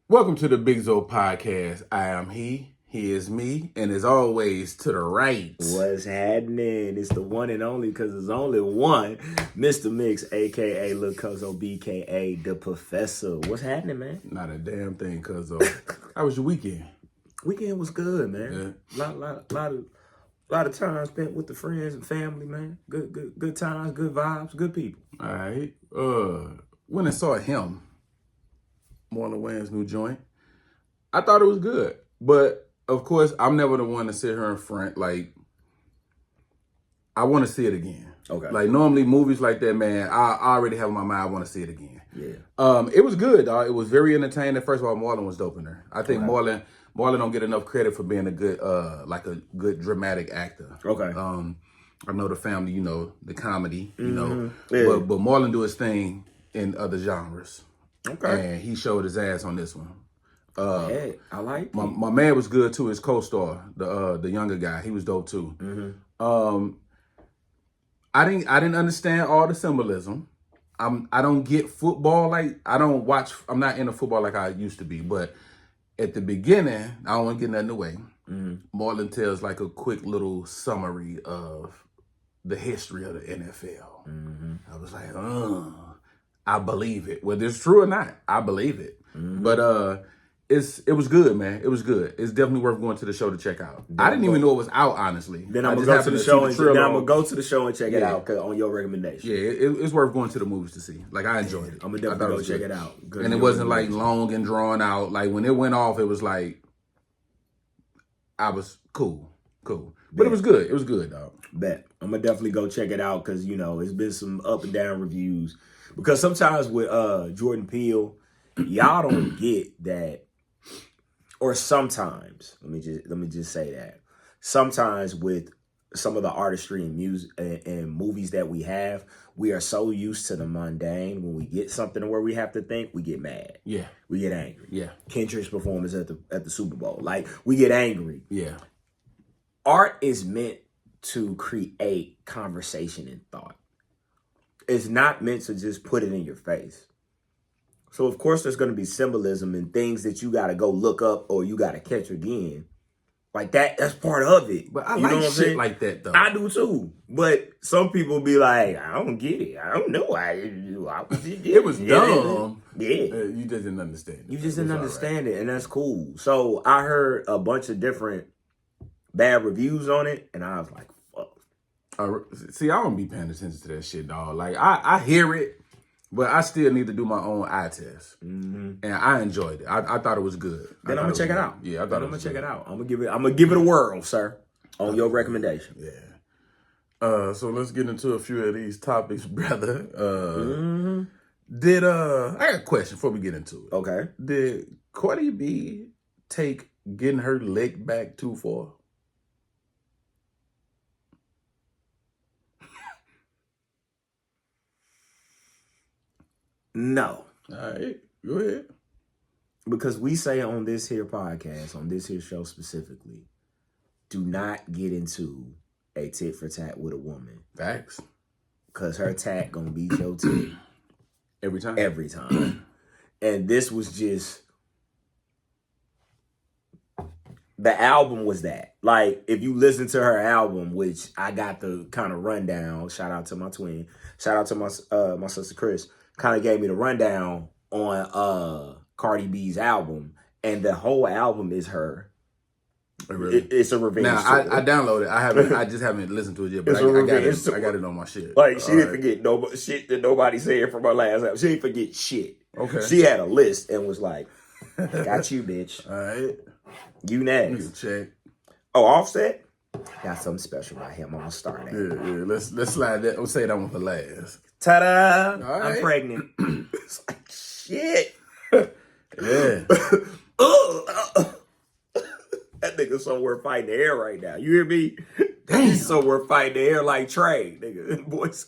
Welcome to the Big Zo podcast. I am he is me, and as always, to the right. What's happening? It's the one and only, because there's only one, Mr. Mix, a.k.a. Lil Cuzzo, b.k.a. The Professor. What's happening, man? Not a damn thing, Cuzzo. How was your weekend? Weekend was good, man. Yeah. Lot of time spent with the friends and family, man. Good times, good vibes, good people. All right. Went and saw him. Marlon Wayans' new joint. I thought it was good. But, of course, I'm never the one to sit here in front. Like, I want to see it again. Okay. Like, normally movies like that, man, I already have in my mind, I want to see it again. Yeah. It was good, dog. It was very entertaining. First of all, Marlon was dope in there. I think Marlon don't get enough credit for being a good dramatic actor. Okay. I know the family, the comedy, Yeah. but Marlon do his thing in other genres. Okay. And he showed his ass on this one. Hey, I like my man was good too. His co-star, the younger guy, he was dope too. Mm-hmm. I didn't understand all the symbolism. I don't get football like I'm not into football like I used to be. But at the beginning, I don't want to get nothing away. Mm-hmm. Marlon tells like a quick little summary of the history of the NFL. Mm-hmm. I was like, I believe it. Whether it's true or not, I believe it. Mm-hmm. But it was good, man. It was good. It's definitely worth going to the show to check out. I didn't even know it was out, honestly. Then I'm gonna go to the show and check it out on your recommendation. Yeah, it's worth going to the movies to see. Like, I enjoyed it. I'm gonna definitely go check it out. And it wasn't like long and drawn out. Like, when it went off, it was like I was cool. But it was good. It was good, dog. Bet. I'm gonna definitely go check it out because it's been some up and down reviews. Because sometimes with Jordan Peele, y'all don't get that. Or sometimes, let me just say that. Sometimes with some of the artistry and music and movies that we have, we are so used to the mundane. When we get something where we have to think, we get mad. Yeah. We get angry. Yeah. Kendrick's performance at the Super Bowl. Like, we get angry. Yeah. Art is meant to create conversation and thought. It's not meant to just put it in your face. So, of course, there's going to be symbolism and things that you got to go look up or you got to catch again. Like, that's part of it. But I like shit like that, though. I do, too. But some people be like, I don't get it. I don't know why. It was dumb. Yeah. You just didn't understand it. You just didn't understand it, and that's cool. So, I heard a bunch of different bad reviews on it, and I was like, fuck. See, I don't be paying attention to that shit, dog. Like, I hear it, but I still need to do my own eye test. Mm-hmm. And I enjoyed it. I thought it was good. Then I'm gonna check it out. Yeah, I thought I'm gonna check it out. I'm gonna give it a whirl, sir, on your recommendation. Yeah. So let's get into a few of these topics, brother. I got a question before we get into it. Okay. Did Cardi B take getting her leg back too far? No. All right, go ahead. Because we say on this here podcast, on this here show specifically, do not get into a tit for tat with a woman. Facts. Because her tat gonna beat your tit. Every time? Every time. And this was just... The album was that. Like, if you listen to her album, which I got the kind of rundown, shout out to my twin, shout out to my sister Chris, kind of gave me the rundown on Cardi B's album, and the whole album is her. Really? It's a revenge. Now I downloaded it. I just haven't listened to it yet, but I got it on my shit. Like, she didn't forget shit that nobody said from her last album. She didn't forget shit. Okay. She had a list and was like, "Got you, bitch. All right, you next." Check. Oh, Offset got something special about him. I'm gonna start that. Yeah. Let's slide that. We'll say that one for last. Ta-da! Right. I'm pregnant. It's like, shit. Yeah. That nigga somewhere fighting the air right now. You hear me? Damn. He's somewhere fighting the air like Trey, nigga. Boys.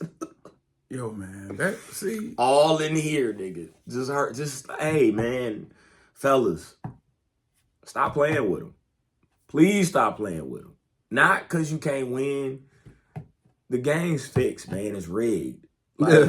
Yo, man. See? All in here, nigga. Hey, man. Fellas, stop playing with him. Please stop playing with him. Not because you can't win. The game's fixed, man. It's rigged. Like,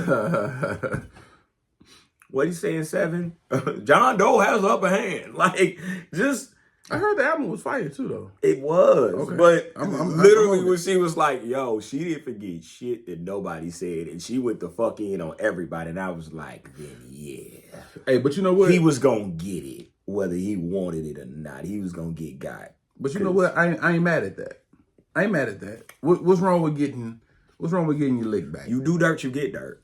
what he saying 7? John Doe has the upper hand. Like, just I heard the album was fire too, though. it was, Okay. but I'm literally on when it. she was like, "Yo," she didn't forget shit that nobody said, and she went the fuck in on everybody, and I was like, "Then yeah." Hey, but you know what? He was gonna get it, whether he wanted it or not. He was gonna get got. But you know what? I ain't mad at that. I ain't mad at that. What's wrong with getting your lick back? You do dirt, you get dirt.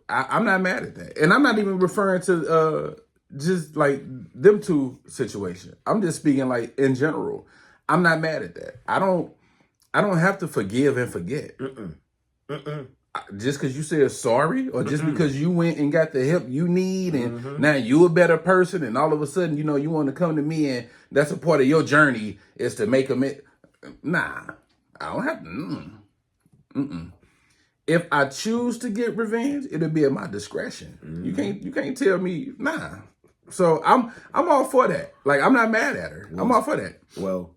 I'm not mad at that, and I'm not even referring to just like them two situation. I'm just speaking like in general. I'm not mad at that. I don't have to forgive and forget. Just because you said sorry, or just because you went and got the help you need, and now you a better person, and all of a sudden you want to come to me, and that's a part of your journey is to make them. Nah, I don't have to. If I choose to get revenge, it'll be at my discretion. You can't tell me nah. So I'm all for that. Like, I'm not mad at her. I'm all for that. Well,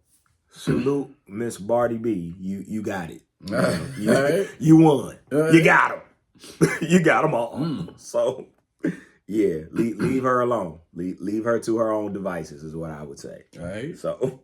salute Miss Barty B. You got it. Right. You won. Right. You got them. You got them all. So yeah, leave her alone. Leave her to her own devices is what I would say. All right. So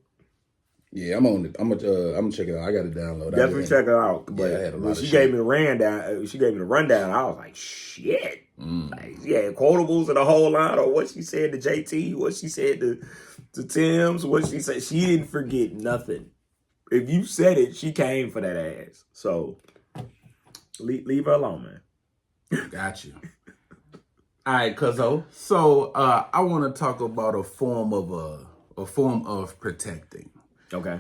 yeah, I'm on it. I'm gonna check it out. I got to download. definitely check her out. But I had a lot when of she shit. gave me the rundown. She gave me the rundown. I was like, shit. Like, yeah, quotables and the whole line, or what she said to JT, what she said to Tim's, what she said. She didn't forget nothing. If you said it, she came for that ass. So leave her alone, man. Got you. All right, Cuzzo. So I want to talk about a form of protecting. Okay.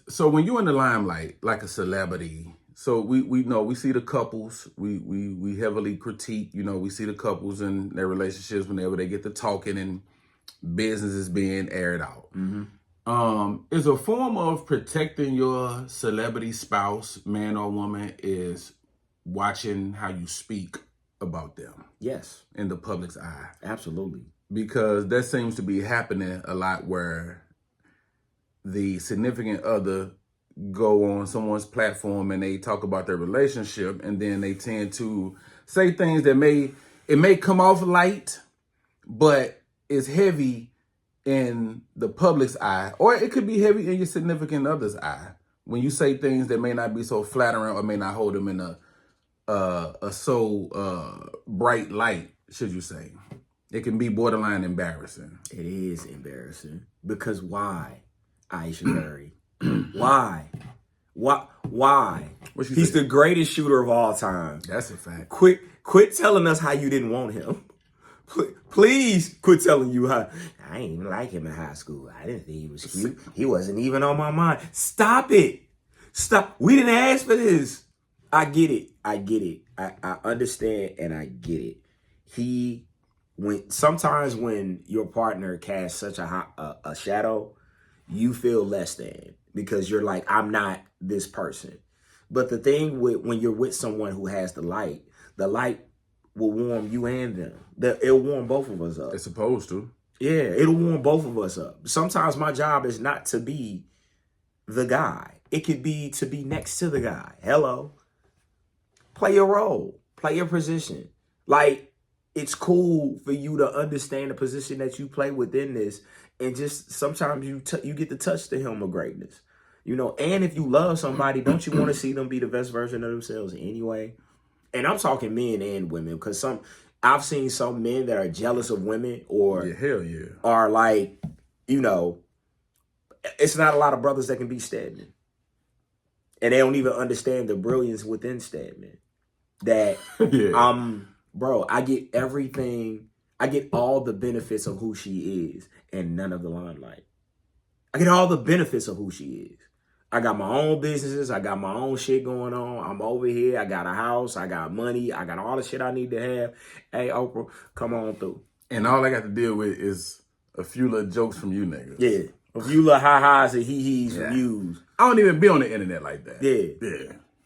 So when you're in the limelight, like a celebrity, so we know we see the couples, we heavily critique, we see the couples and their relationships whenever they get to talking and business is being aired out. Is a form of protecting your celebrity spouse, man or woman, is watching how you speak about them. Yes. In the public's eye. Absolutely. Because that seems to be happening a lot where the significant other go on someone's platform and they talk about their relationship, and then they tend to say things that may come off light, but it's heavy in the public's eye, or it could be heavy in your significant other's eye when you say things that may not be so flattering or may not hold them in a so bright light, should you say. It can be borderline embarrassing. It is embarrassing. Because why, Aisha Curry? Why? He's the greatest shooter of all time. That's a fact. Quit telling us how you didn't want him. Please quit telling you how. I didn't even like him in high school. I didn't think he was cute. He wasn't even on my mind. Stop it. Stop. We didn't ask for this. I get it. I understand and I get it. Sometimes when your partner casts such a shadow, you feel less than, because you're like, I'm not this person. But the thing when you're with someone who has the light will warm you and them. It'll warm both of us up. It's supposed to. Yeah, it'll warm both of us up. Sometimes my job is not to be the guy. It could be to be next to the guy. Hello. Play your role. Play your position. Like, it's cool for you to understand the position that you play within this, and just sometimes you get to touch the helm of greatness. And if you love somebody, don't you want to see them be the best version of themselves anyway? And I'm talking men and women, because I've seen some men that are jealous of women, or hell yeah, are like, it's not a lot of brothers that can be Stedman. And they don't even understand the brilliance within Stedman. That bro, I get everything. I get all the benefits of who she is and none of the limelight. I get all the benefits of who she is. I got my own businesses. I got my own shit going on. I'm over here. I got a house. I got money. I got all the shit I need to have. Hey, Oprah, come on through. And all I got to deal with is a few little jokes from you niggas. Yeah. A few little ha-has and hee-hees from you. I don't even be on the internet like that.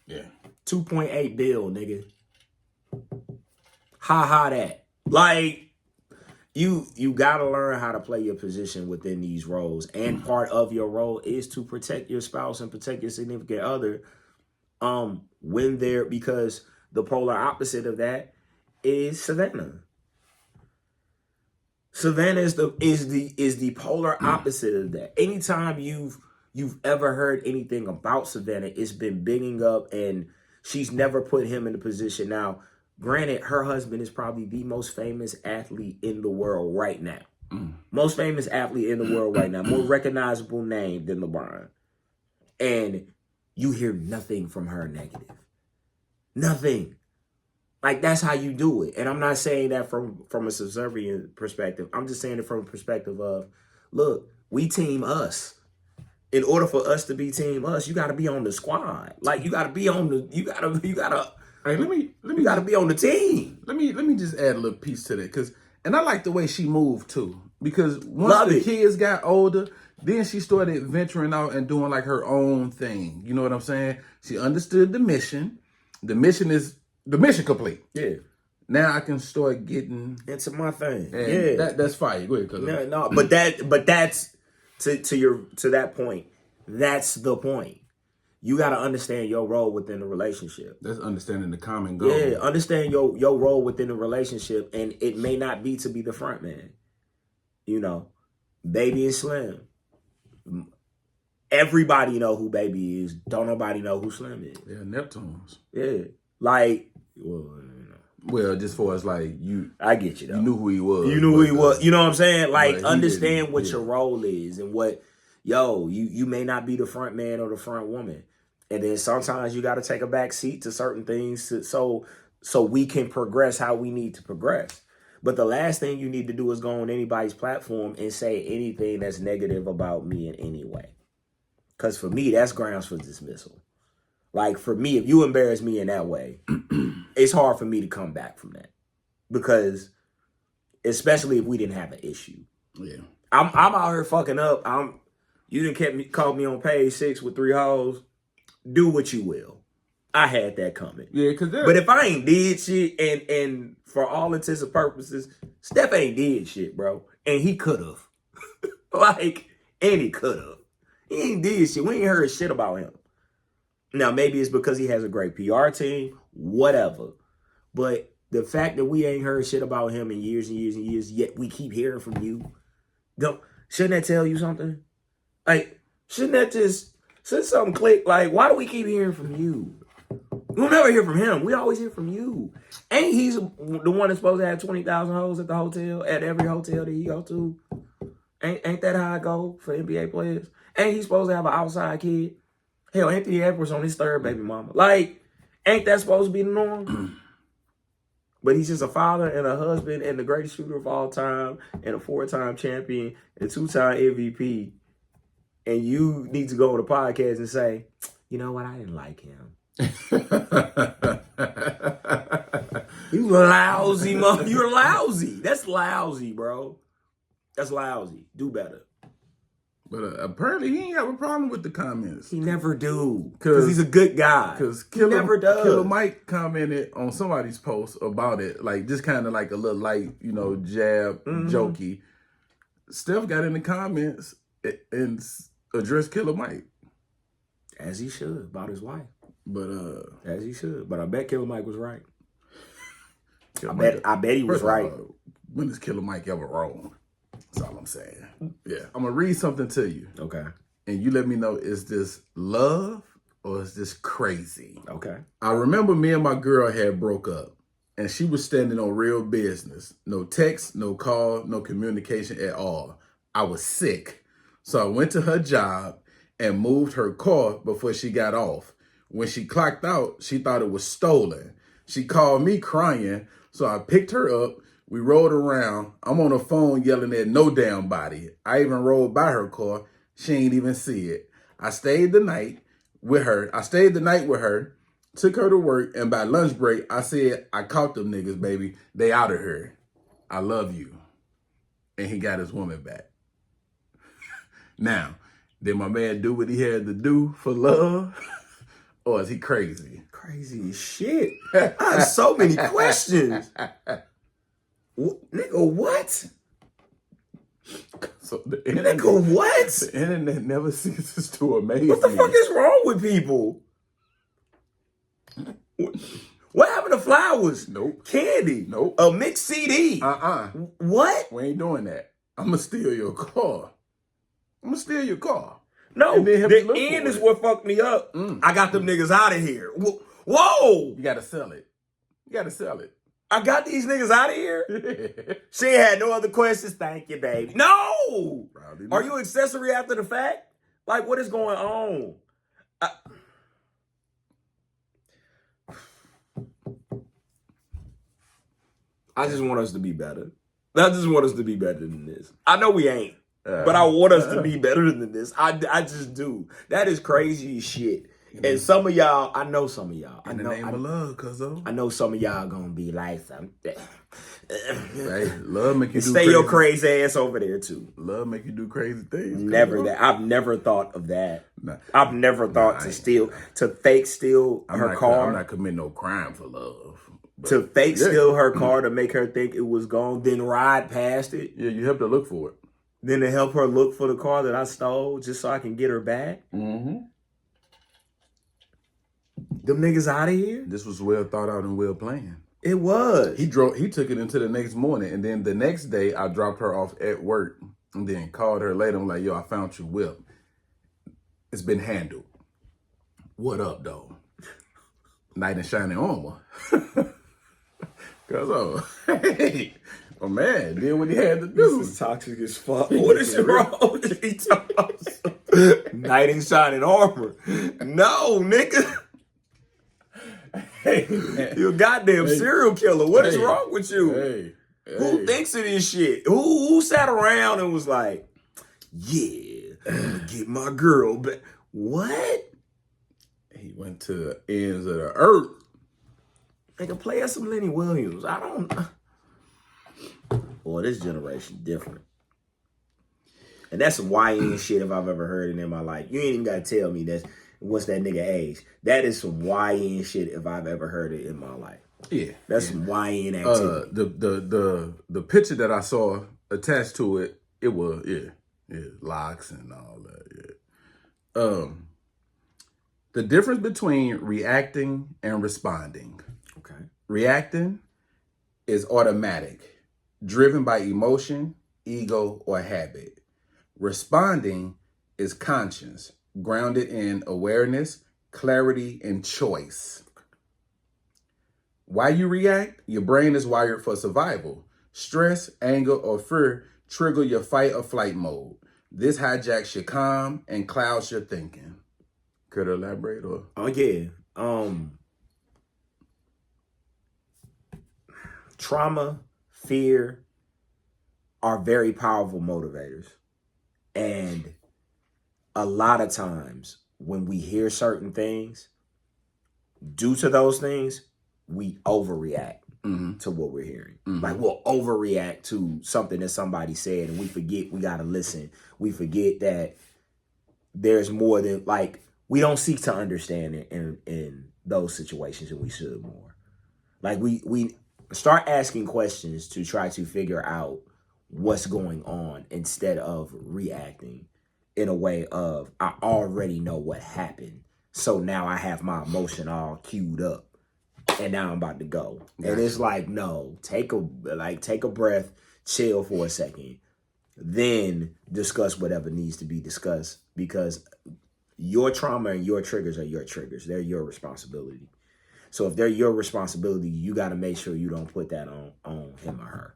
Yeah. 2.8 bill, nigga. Ha-ha that. Like, you gotta learn how to play your position within these roles. And part of your role is to protect your spouse and protect your significant other because the polar opposite of that is Savannah. Savannah is the polar opposite of that. Anytime you've ever heard anything about Savannah, it's been bigging up, and she's never put him in a position. Now, granted, her husband is probably the most famous athlete in the world right now. Most famous athlete in the world right now. More recognizable name than LeBron. And you hear nothing from her negative. Nothing. Like, that's how you do it. And I'm not saying that from a subservient perspective. I'm just saying it from a perspective of, look, we team us. In order for us to be team us, you got to be on the squad. Like, you got to be on the, you got to Hey, let me you got to be on the team. Let me just add a little piece to that, and I like the way she moved too, because once Love the it. kids got older, then she started venturing out and doing like her own thing. You know what I'm saying? She understood the mission. The mission complete. Yeah. Now I can start getting Into my thing. and Yeah. that's fire. Go ahead, cuz. No, but that's to that point. That's the point. You got to understand your role within the relationship. That's understanding the common goal. Yeah, understand your role within the relationship, and it may not be to be the front man. You know, Baby and Slim. Everybody know who Baby is. Don't nobody know who Slim is. They're Neptunes. Yeah, like, Well, just for us, like I get you though. you knew who he was. You knew who he was. You know what I'm saying? Like, he understand didn't, what yeah. your role is and what, you may not be the front man or the front woman. And then sometimes you got to take a back seat to certain things so we can progress how we need to progress. But the last thing you need to do is go on anybody's platform and say anything that's negative about me in any way. Because for me, that's grounds for dismissal. Like, for me, if you embarrass me in that way, it's hard for me to come back from that. Because, especially if we didn't have an issue. Yeah. I'm out here fucking up. You didn't call me on page 6 with 3 hoes. Do what you will. I had that coming. Yeah, because But if I ain't did shit, and for all intents and purposes, Steph ain't did shit, bro. And he could have. And he could have. He ain't did shit. We ain't heard shit about him. Now, maybe it's because he has a great PR team, whatever. But the fact that we ain't heard shit about him in years and years and years, yet we keep hearing from you, shouldn't that tell you something? Like, shouldn't something click? Like, why do we keep hearing from you? We'll never hear from him. We always hear from you. Ain't he's the one that's supposed to have 20,000 hoes at the hotel, at every hotel that he go to? Ain't that how I go for NBA players? Ain't he supposed to have an outside kid? Hell, Anthony Edwards on his 3rd baby mama. Like, ain't that supposed to be the norm? But he's just a father and a husband and the greatest shooter of all time and a 4-time champion and 2-time MVP. And you need to go on the podcast and say, you know what, I didn't like him. You lousy, mom. You're lousy. That's lousy, bro. That's lousy. Do better. But apparently he ain't have a problem with the comments. He never do. Because he's a good guy. Because he never does. Killer Mike commented on somebody's post about it. Like, just kind of like a little light, jab, jokey. Steph got in the comments and addressed Killer Mike. As he should, about his wife. But as he should. But I bet Killer Mike was right. Mike, I bet he was right. When is Killer Mike ever wrong? That's all I'm saying. Yeah. I'm going to read something to you. Okay. And you let me know, is this love or is this crazy? Okay. I remember me and my girl had broke up. And she was standing on real business. No text, no call, no communication at all. I was sick. So I went to her job and moved her car before she got off. When she clocked out, she thought it was stolen. She called me crying, so I picked her up. We rode around. I'm on the phone yelling at no damn body. I even rode by her car. She ain't even see it. I stayed the night with her. Took her to work, and by lunch break, I said, I caught them niggas, baby. They out of here. I love you. And he got his woman back. Now, did my man do what he had to do for love? Or is he crazy? Crazy as shit. I have so many questions. Nigga, what? So nigga, what? The internet never ceases to amaze me. What the fuck is wrong with people? What happened to flowers? Nope. Candy? Nope. A mixed CD? What? We ain't doing that. I'm gonna steal your car. I'm gonna steal your car. No, And then help you look the end for is it. what fucked me up. I got them niggas out of here. Whoa! You gotta sell it. You gotta sell it. I got these niggas out of here? She ain't had no other questions. Thank you, baby. No! Probably Are not. you accessory after the fact? Like, what is going on? I just want us to be better. I just want us to be better than this. I know we ain't, but I want us to be better than this. I just do. That is crazy as shit. And some of y'all, I know some of y'all. In the name of love, Cuzzo. I know some of y'all gonna be like something. Hey, love make you do Stay your crazy ass over there too. Love make you do crazy things. Never that. I've never thought of that. I've never thought to fake steal her car. I'm not committing no crime for love. To fake steal her car to make her think it was gone, then ride past it. Yeah, you have to look for it. Then to help her look for the car that I stole just so I can get her back. Mm-hmm. Them niggas out of here? This was well thought out and well planned. It was. He took it into the next morning, and then the next day I dropped her off at work and then called her later. I'm like, yo, I found your whip. It's been handled. What up, though? Knight in shining armor. Cuz, hey, oh man, did what he had to do. This is toxic as fuck. What is wrong with he talking about? Knight in shining armor. No, nigga. Hey, you a goddamn serial killer. What is wrong with you? Hey, who thinks of this shit? Who sat around and was like, yeah, I'm gonna get my girl back. What? He went to the ends of the earth. Nigga, play us some Lenny Williams. I don't. Boy, this generation different. And that's some YN shit if I've ever heard it in my life. You ain't even gotta tell me what's that nigga age. That is some YN shit if I've ever heard it in my life. Yeah. That's some YN activity. The picture that I saw attached to it, it was, locks and all that, the difference between reacting and responding. Okay. Reacting is automatic, driven by emotion, ego, or habit. Responding is conscious, grounded in awareness, clarity, and choice. Why you react? Your brain is wired for survival. Stress, anger, or fear trigger your fight or flight mode. This hijacks your calm and clouds your thinking. Could I elaborate or? Oh yeah. Trauma, fear are very powerful motivators. And a lot of times when we hear certain things, due to those things, we overreact to what we're hearing. Like we'll overreact to something that somebody said and we forget we gotta listen. We forget that there's more than like we don't seek to understand it in those situations and we should more. Like we start asking questions to try to figure out what's going on instead of reacting in a way of I already know what happened. So now I have my emotion all queued up and now I'm about to go. Gotcha. And it's like, no, take a breath, chill for a second, then discuss whatever needs to be discussed because your trauma and your triggers are your triggers. They're your responsibility. So if they're your responsibility, you got to make sure you don't put that on him or her.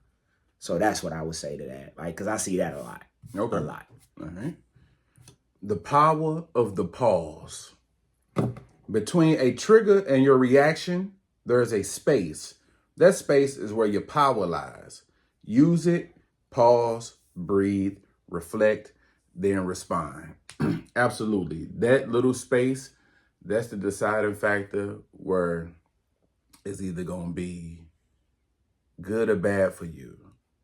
So that's what I would say to that. Like, because I see that a lot. Okay. A lot. All right. The power of the pause. Between a trigger and your reaction, there's a space. That space is where your power lies. Use it, pause, breathe, reflect, then respond. Absolutely. That little space, that's the deciding factor where it's either going to be good or bad for you.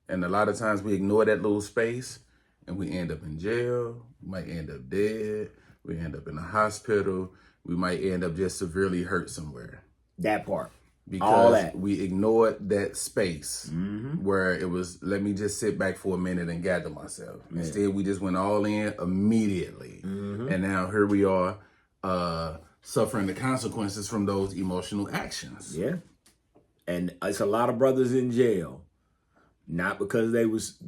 And a lot of times we ignore that little space and we end up in jail. We might end up dead. We end up in a hospital. We might end up just severely hurt somewhere. That part. Because all that. We ignored that space where it was, let me just sit back for a minute and gather myself. Instead, we just went all in immediately. And now here we are, suffering the consequences from those emotional actions. Yeah. And it's a lot of brothers in jail, not because they was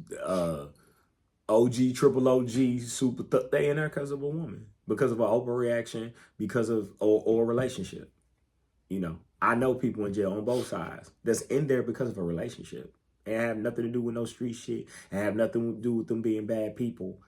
OG, triple OG, super. They in there because of a woman, because of an overreaction, because of or a relationship. You know, I know people in jail on both sides that's in there because of a relationship. It have nothing to do with no street shit. It have nothing to do with them being bad people.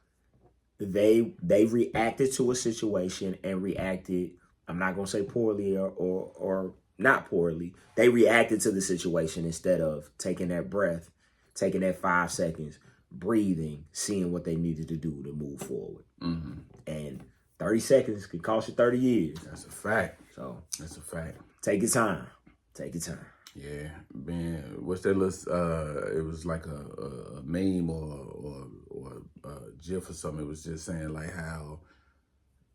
They reacted to a situation and reacted. I'm not gonna say poorly or not poorly. They reacted to the situation instead of taking that breath, taking that 5 seconds, breathing, seeing what they needed to do to move forward. Mm-hmm. And 30 seconds could cost you 30 years. That's a fact. So that's a fact. Take your time. Take your time. Yeah, man. What's that list? It was like a meme or a GIF or something. It was just saying like how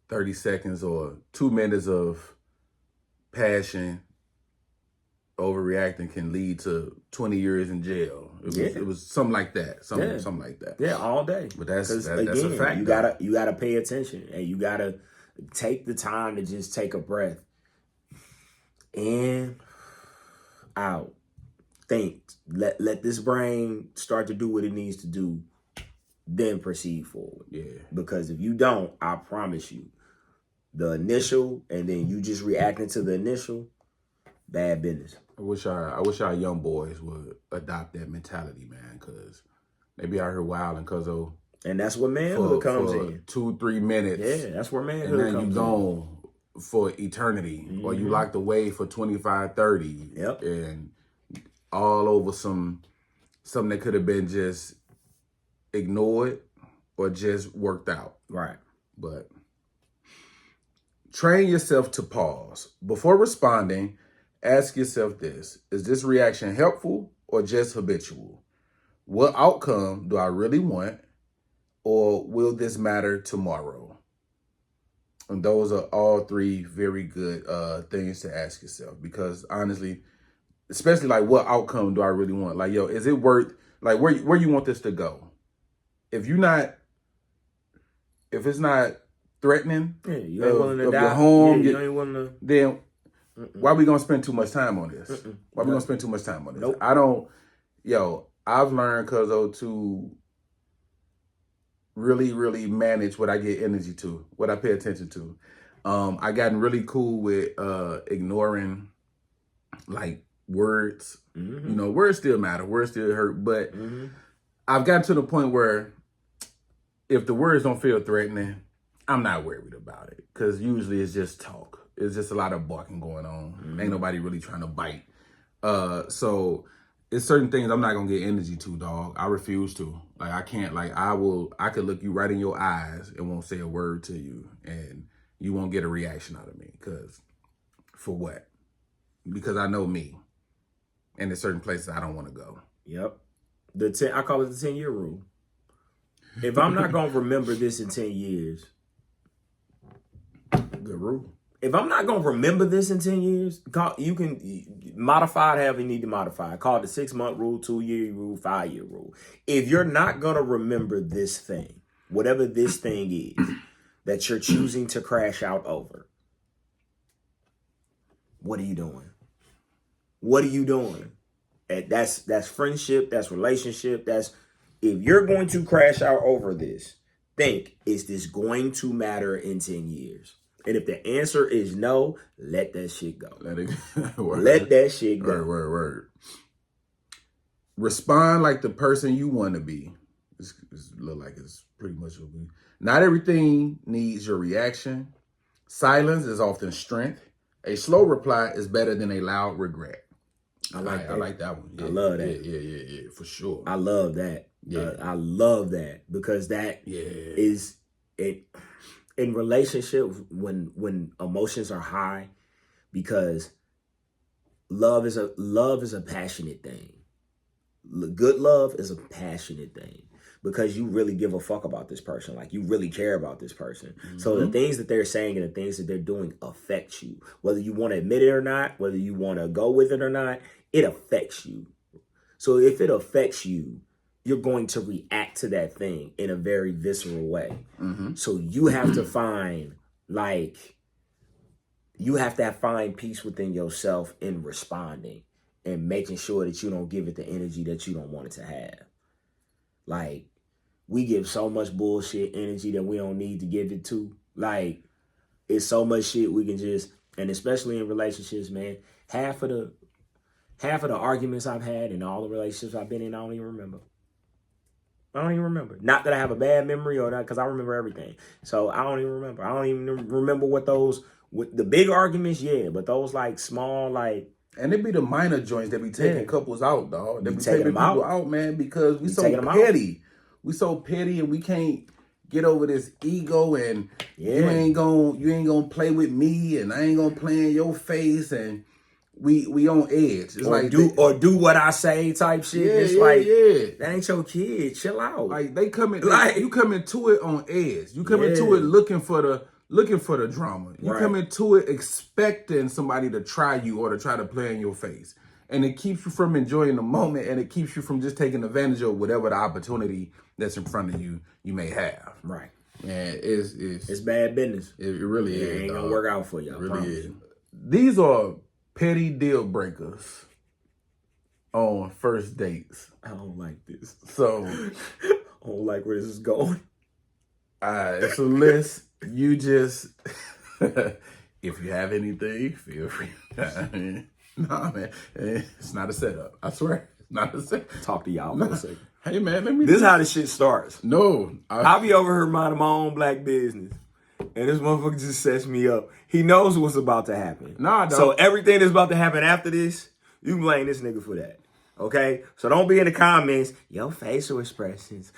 30 seconds or 2 minutes of passion overreacting can lead to 20 years in jail. It was something like that. Something like that. Yeah, all day. But that's a fact. You gotta pay attention, and you gotta take the time to just take a breath. In, out. Think. Let this brain start to do what it needs to do, then proceed forward. Yeah. Because if you don't, I promise you, the initial and then you just reacting to the initial, bad business. I wish our young boys would adopt that mentality, man, because they be out here wilding, Cuzzo. And that's where manhood comes in. 2-3 minutes. Yeah, that's where manhood comes in. And then you gone for eternity. Or you locked away for 25, 30. Yep. And all over something that could have been just ignored or just worked out. Right. But train yourself to pause. Before responding, ask yourself this: is this reaction helpful or just habitual? What outcome do I really want, or will this matter tomorrow? And those are all 3 very good things to ask yourself, because honestly, especially like, what outcome do I really want? Like, yo, is it worth, like, where you want this to go? If it's not threatening, you ain't willing to die. Your home, you ain't willing to. Then why are we gonna spend too much time on this? Why are we gonna spend too much time on this? Nope. I've learned, Cuzzo, to really, really manage what I get energy to, what I pay attention to. I gotten really cool with ignoring like words. You know, words still matter, words still hurt, but I've gotten to the point where if the words don't feel threatening, I'm not worried about it, because usually it's just talk. It's just a lot of barking going on. Ain't nobody really trying to bite. So it's certain things I'm not gonna get energy to, dog. I refuse to. Like, I can't. Like, I could look you right in your eyes and won't say a word to you, and you won't get a reaction out of me. Because for what? Because I know me, and there's certain places I don't want to go. Yep. I call it the 10-year rule. If I'm not gonna remember this in 10 years, good rule. If I'm not going to remember this in 10 years, you can modify it however you need to modify it. Call it the 6-month rule, 2-year rule, 5-year rule. If you're not going to remember this thing, whatever this thing is that you're choosing to crash out over, what are you doing? What are you doing? And that's friendship, that's relationship, if you're going to crash out over this, think, is this going to matter in 10 years? And if the answer is no, let that shit go. Let that shit go. Word. Respond like the person you want to be. This look like it's pretty much what we. Not everything needs your reaction. Silence is often strength. A slow reply is better than a loud regret. I like that one. Yeah, I love that. Yeah, for sure. I love that. Yeah, I love that, because that is it. In relationships, when emotions are high, because love is a passionate thing. Good love is a passionate thing, because you really give a fuck about this person. Like, you really care about this person. So the things that they're saying and the things that they're doing affect you. Whether you want to admit it or not, whether you want to go with it or not, it affects you. So if it affects you, you're going to react to that thing in a very visceral way. So you have to find, like, you have to find peace within yourself in responding and making sure that you don't give it the energy that you don't want it to have. Like, we give so much bullshit energy that we don't need to give it to. Like, it's so much shit we can just, and especially in relationships, man, half of the arguments I've had and all the relationships I've been in, I don't even remember. Not that I have a bad memory or not, because I remember everything. So I don't even remember. I don't even remember what the big arguments, yeah, but those like small, like. And it be the minor joints that be taking couples out, dog. They be taking people out, man, because we so petty. We so petty and we can't get over this ego, and you ain't gonna play with me, and I ain't gonna play in your face, and we on edge. It's do what I say type shit. Yeah, it's that ain't your kid. Chill out. Like they you come into it on edge. You come into it looking for the drama. You come into it expecting somebody to try you or to try to play in your face. And it keeps you from enjoying the moment, and it keeps you from just taking advantage of whatever the opportunity that's in front of you may have. Right. And it's bad business. It really is. It ain't gonna work out for you. It really is. These are petty deal breakers on first dates. I don't like this. So I don't like where this is going. It's a list. You just if you have anything, feel free. Nah, man, it's not a setup. I swear, it's not a setup. Talk to y'all for a second. Hey, man, This is how this shit starts. No, I be over here minding my own black business, and this motherfucker just sets me up. He knows what's about to happen. Nah, dog. So everything that's about to happen after this, you can blame this nigga for that. Okay? So don't be in the comments, your facial expressions.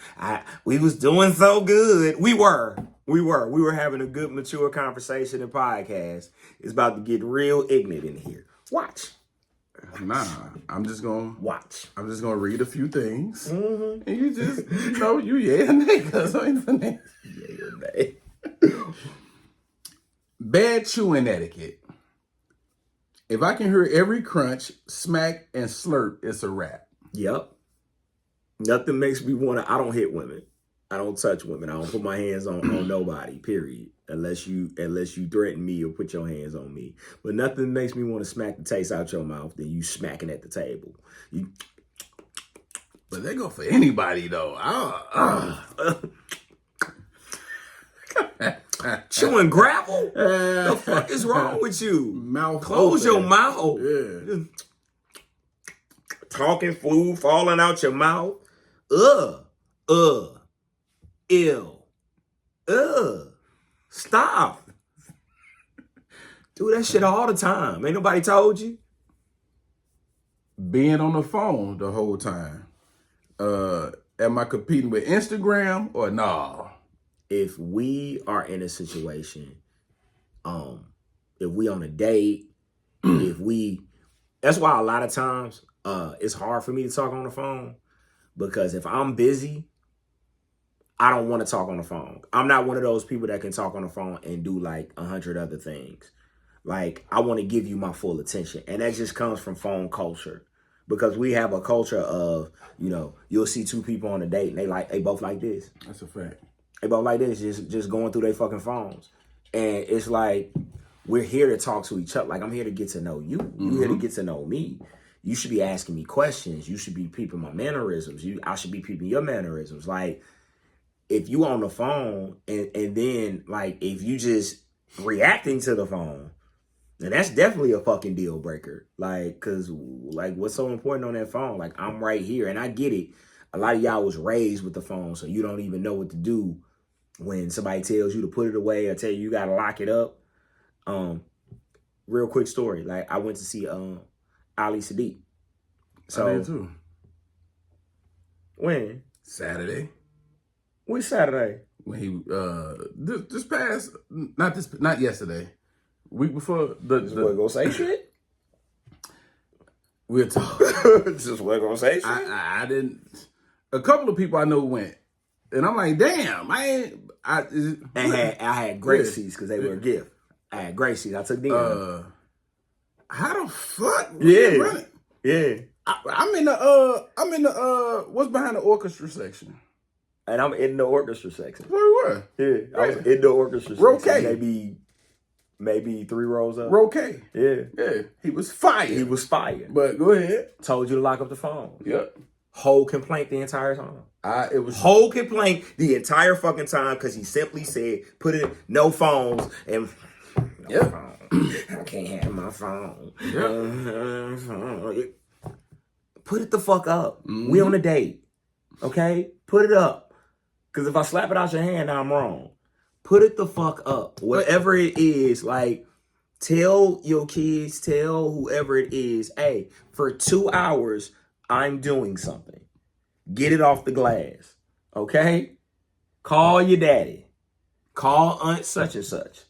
We was doing so good. We were having a good, mature conversation and podcast. It's about to get real ignorant in here. Watch. Nah, I'm just gonna watch. I'm just gonna read a few things, and you just, niggas. Bad chewing etiquette. If I can hear every crunch, smack, and slurp, it's a wrap. Yep. Nothing makes me want to. I don't hit women. I don't touch women. I don't put my hands on nobody. Period. Unless you threaten me or put your hands on me. But nothing makes me want to smack the taste out your mouth than you smacking at the table. But they go for anybody though. Chewing gravel? The fuck is wrong with you? Mouth Close open. your mouth. Yeah. Talking food falling out your mouth. Ew. Stop. Do that shit all the time. Ain't nobody told you? Being on the phone the whole time. Am I competing with Instagram or nah? If we are in a situation, if we on a date, that's why a lot of times it's hard for me to talk on the phone, because if I'm busy, I don't want to talk on the phone. I'm not one of those people that can talk on the phone and do like 100 other things. Like, I want to give you my full attention. And that just comes from phone culture. Because we have a culture of, you'll see two people on a date and they both like this. That's a fact. They both like this, just going through their fucking phones. And it's like, we're here to talk to each other. Like, I'm here to get to know you. You're here to get to know me. You should be asking me questions. You should be peeping my mannerisms. I should be peeping your mannerisms. Like, if you on the phone and then, like, if you just reacting to the phone, then that's definitely a fucking deal breaker. Like, because, like, what's so important on that phone? Like, I'm right here. And I get it. A lot of y'all was raised with the phone, so you don't even know what to do when somebody tells you to put it away or tell you got to lock it up. Real quick story. Like, I went to see Ali Sadiq. So, I did too. When? Saturday. Which Saturday? When he this past, not yesterday, week before What, gonna say shit? We'll talk. Just what, gonna say shit? I didn't. A couple of people I know went, and I'm like, damn, I had great seats because they were a gift. I had great seats. I took them. How the fuck? Yeah, yeah. I'm in the what's behind the orchestra section? And I'm in the orchestra section. Where we were? Yeah, I was in the orchestra section. Okay. Maybe maybe 3 rows up. Row K. Yeah. Yeah. He was fired. He was fired. But go ahead. Told you to lock up the phone. Yep. Whole complaint the entire time. It was whole complaint the entire fucking time because he simply said, put it no phones and no phone. I can't have my phone. Put it the fuck up. Mm-hmm. We on a date. Okay? Put it up. Because if I slap it out your hand, I'm wrong. Put it the fuck up. Whatever it is, like, tell your kids, tell whoever it is, hey, for 2 hours, I'm doing something. Get it off the glass. Okay? Call your daddy. Call aunt such and such.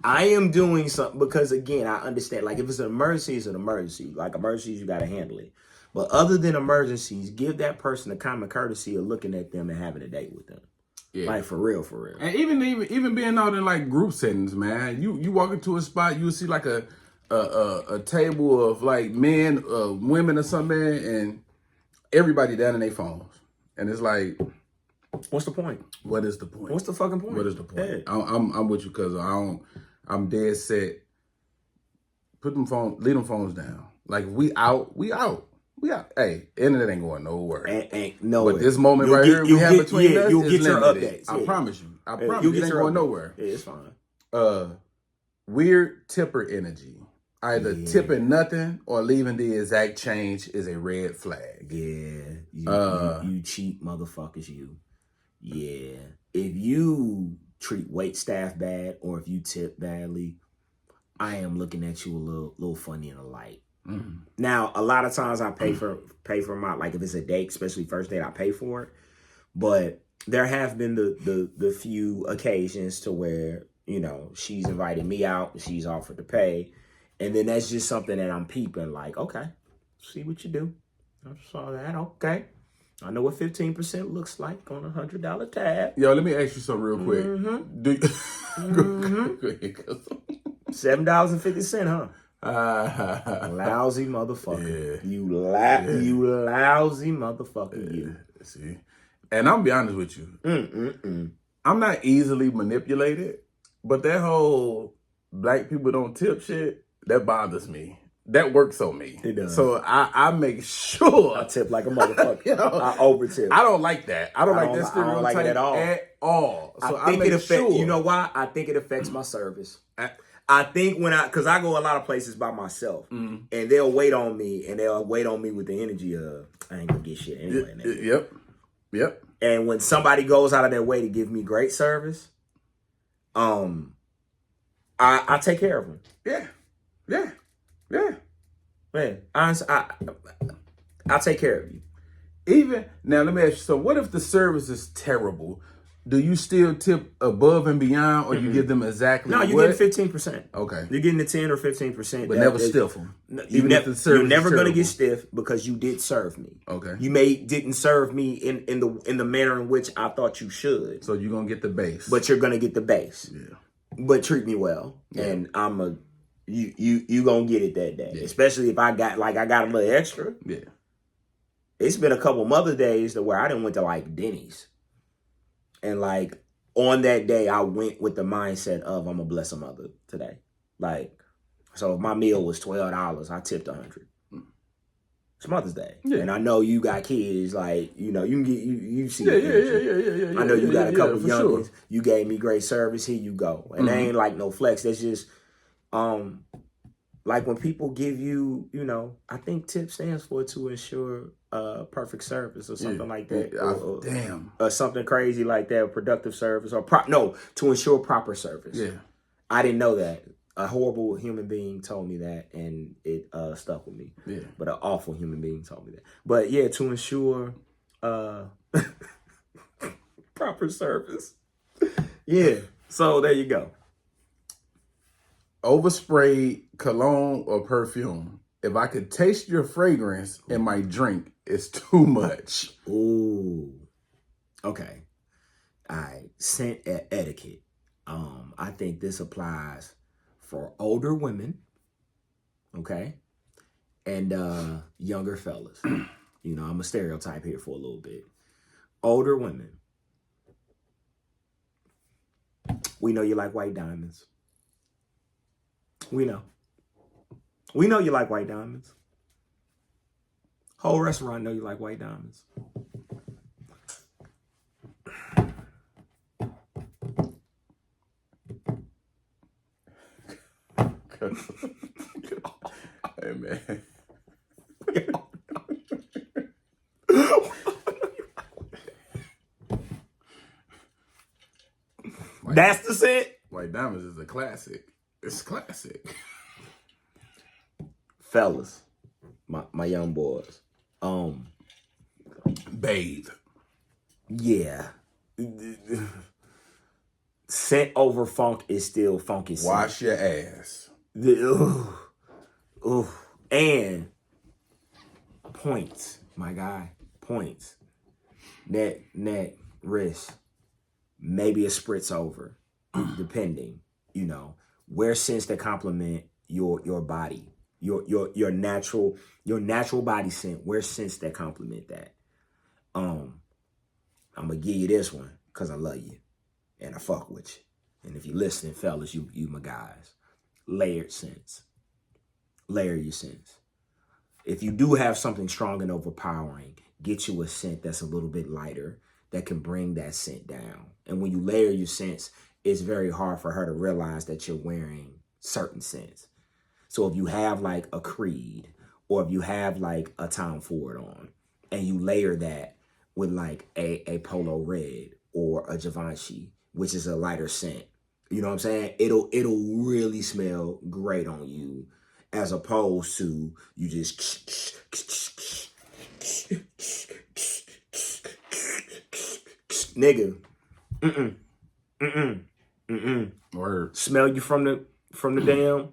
I am doing something because, again, I understand. Like, if it's an emergency, it's an emergency. Like, emergencies, you got to handle it. But other than emergencies, give that person the common courtesy of looking at them and having a date with them. Yeah. Like, for real, for real. And even being out in, like, group settings, man. You walk into a spot, you see, like, a table of, like, men, women or something, and everybody down in their phones. And it's like... What's the point? What is the point? What's the fucking point? What is the point? Yeah. I'm with you, cuz I'm dead set. Leave them phones down. Like, we out. Hey, internet ain't going nowhere. Ain't nowhere. But this moment right here we have between us, you'll get is your limited. updates. I promise you. I promise you. It ain't going nowhere. Yeah, it's fine. Weird tipper energy. Either tipping nothing or leaving the exact change is a red flag. Yeah. You cheap motherfuckers, you. Yeah. If you treat wait staff bad or if you tip badly, I am looking at you a little funny in the light. Mm-hmm. Now, a lot of times I pay for my, like, if it's a date, especially first date, I pay for it. But there have been the few occasions to where, you know, she's invited me out and she's offered to pay. And then that's just something that I'm peeping, like, okay, see what you do. I saw that. Okay. I know what 15% looks like on $100 tab. Yo, let me ask you something real quick. Mm-hmm. Do you... $7.50, huh? Lousy motherfucker. Yeah. You lousy motherfucker, you. See? And I'm gonna be honest with you. I'm not easily manipulated, but that whole black people don't tip shit, that bothers me. That works on me. It does. So I make sure I tip like a motherfucker. You know, I over tip. I don't like that. I don't like that stereotype I don't like it at all. So I think it affects. You know why? I think it affects my service. I think because I go a lot of places by myself, and they'll wait on me, and they'll wait on me with the energy of I ain't gonna get shit anyway. Yep. And when somebody goes out of their way to give me great service, I take care of them. Yeah. Man, I'll take care of you. Even now, let me ask you. So, what if the service is terrible? Do you still tip above and beyond, or you give them exactly? No, you're getting 15%. Okay, you're getting the 10 or 15%, but never stiff them. You're never gonna get stiff because you did serve me. Okay, you didn't serve me in the manner in which I thought you should. So you're gonna get the base, but you're gonna get the base. Yeah, but treat me well, and you gonna get it that day. Yeah. Especially if I got a little extra. Yeah, it's been a couple Mother Days to where I didn't went to like Denny's. And like on that day, I went with the mindset of I'm gonna bless a mother today. Like, so if my meal was $12, I tipped $100. It's Mother's Day, and I know you got kids. Like, you know, you can get you see. Yeah. I know you got a couple youngins. Sure. You gave me great service. Here you go, and they ain't like no flex. That's just like when people give you, you know, I think TIP stands for to ensure perfect service or something like that. Or something crazy like that, productive service or to ensure proper service. Yeah. I didn't know that. A horrible human being told me that and it stuck with me. Yeah. But an awful human being told me that. But yeah, to ensure proper service. Yeah. So there you go. Oversprayed cologne or perfume. If I could taste your fragrance in my drink, it's too much. Ooh. Okay. All right. Scent etiquette. I think this applies for older women. Okay. And younger fellas. You know, I'm a stereotype here for a little bit. Older women. We know you like white diamonds. We know. We know you like white diamonds. Whole restaurant know you like white diamonds. Hey, man. That's the scent. White Diamonds is a classic. It's classic. Fellas, my young boys. Bathe. Yeah. Scent over funk is still funky scent. Wash your ass. And points, my guy. Points. Neck, wrist. Maybe a spritz over. Depending. You know. Wear scents that complement your body. Your natural body scent. Wear scents that complement that. I'm gonna give you this one because I love you and I fuck with you. And if you're listening, fellas, you my guys. Layered scents. Layer your scents. If you do have something strong and overpowering, get you a scent that's a little bit lighter that can bring that scent down. And when you layer your scents, it's very hard for her to realize that you're wearing certain scents. So if you have like a Creed or if you have like a Tom Ford on and you layer that with like a Polo Red or a Givenchy, which is a lighter scent, you know what I'm saying? It'll really smell great on you as opposed to you just nigga. Word. Smell you from the damn.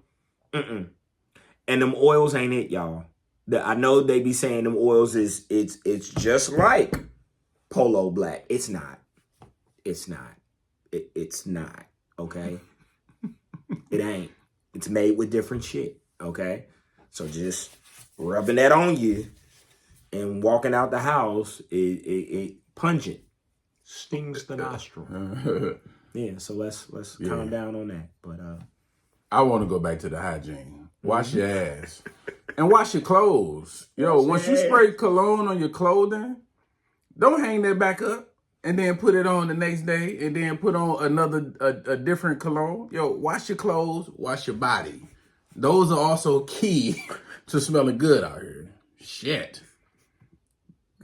And them oils ain't it, y'all. I know they be saying them oils it's just like Polo Black. It's not. It's not. It's not. Okay. It ain't. It's made with different shit. Okay. So just rubbing that on you and walking out the house, it pungent. Stings the nostril. Yeah, so let's calm down on that. But I want to go back to the hygiene. Wash your ass. And wash your clothes. Yo, once you spray cologne on your clothing, don't hang that back up and then put it on the next day and then put on a different cologne. Yo, wash your clothes, wash your body. Those are also key to smelling good out here. Shit.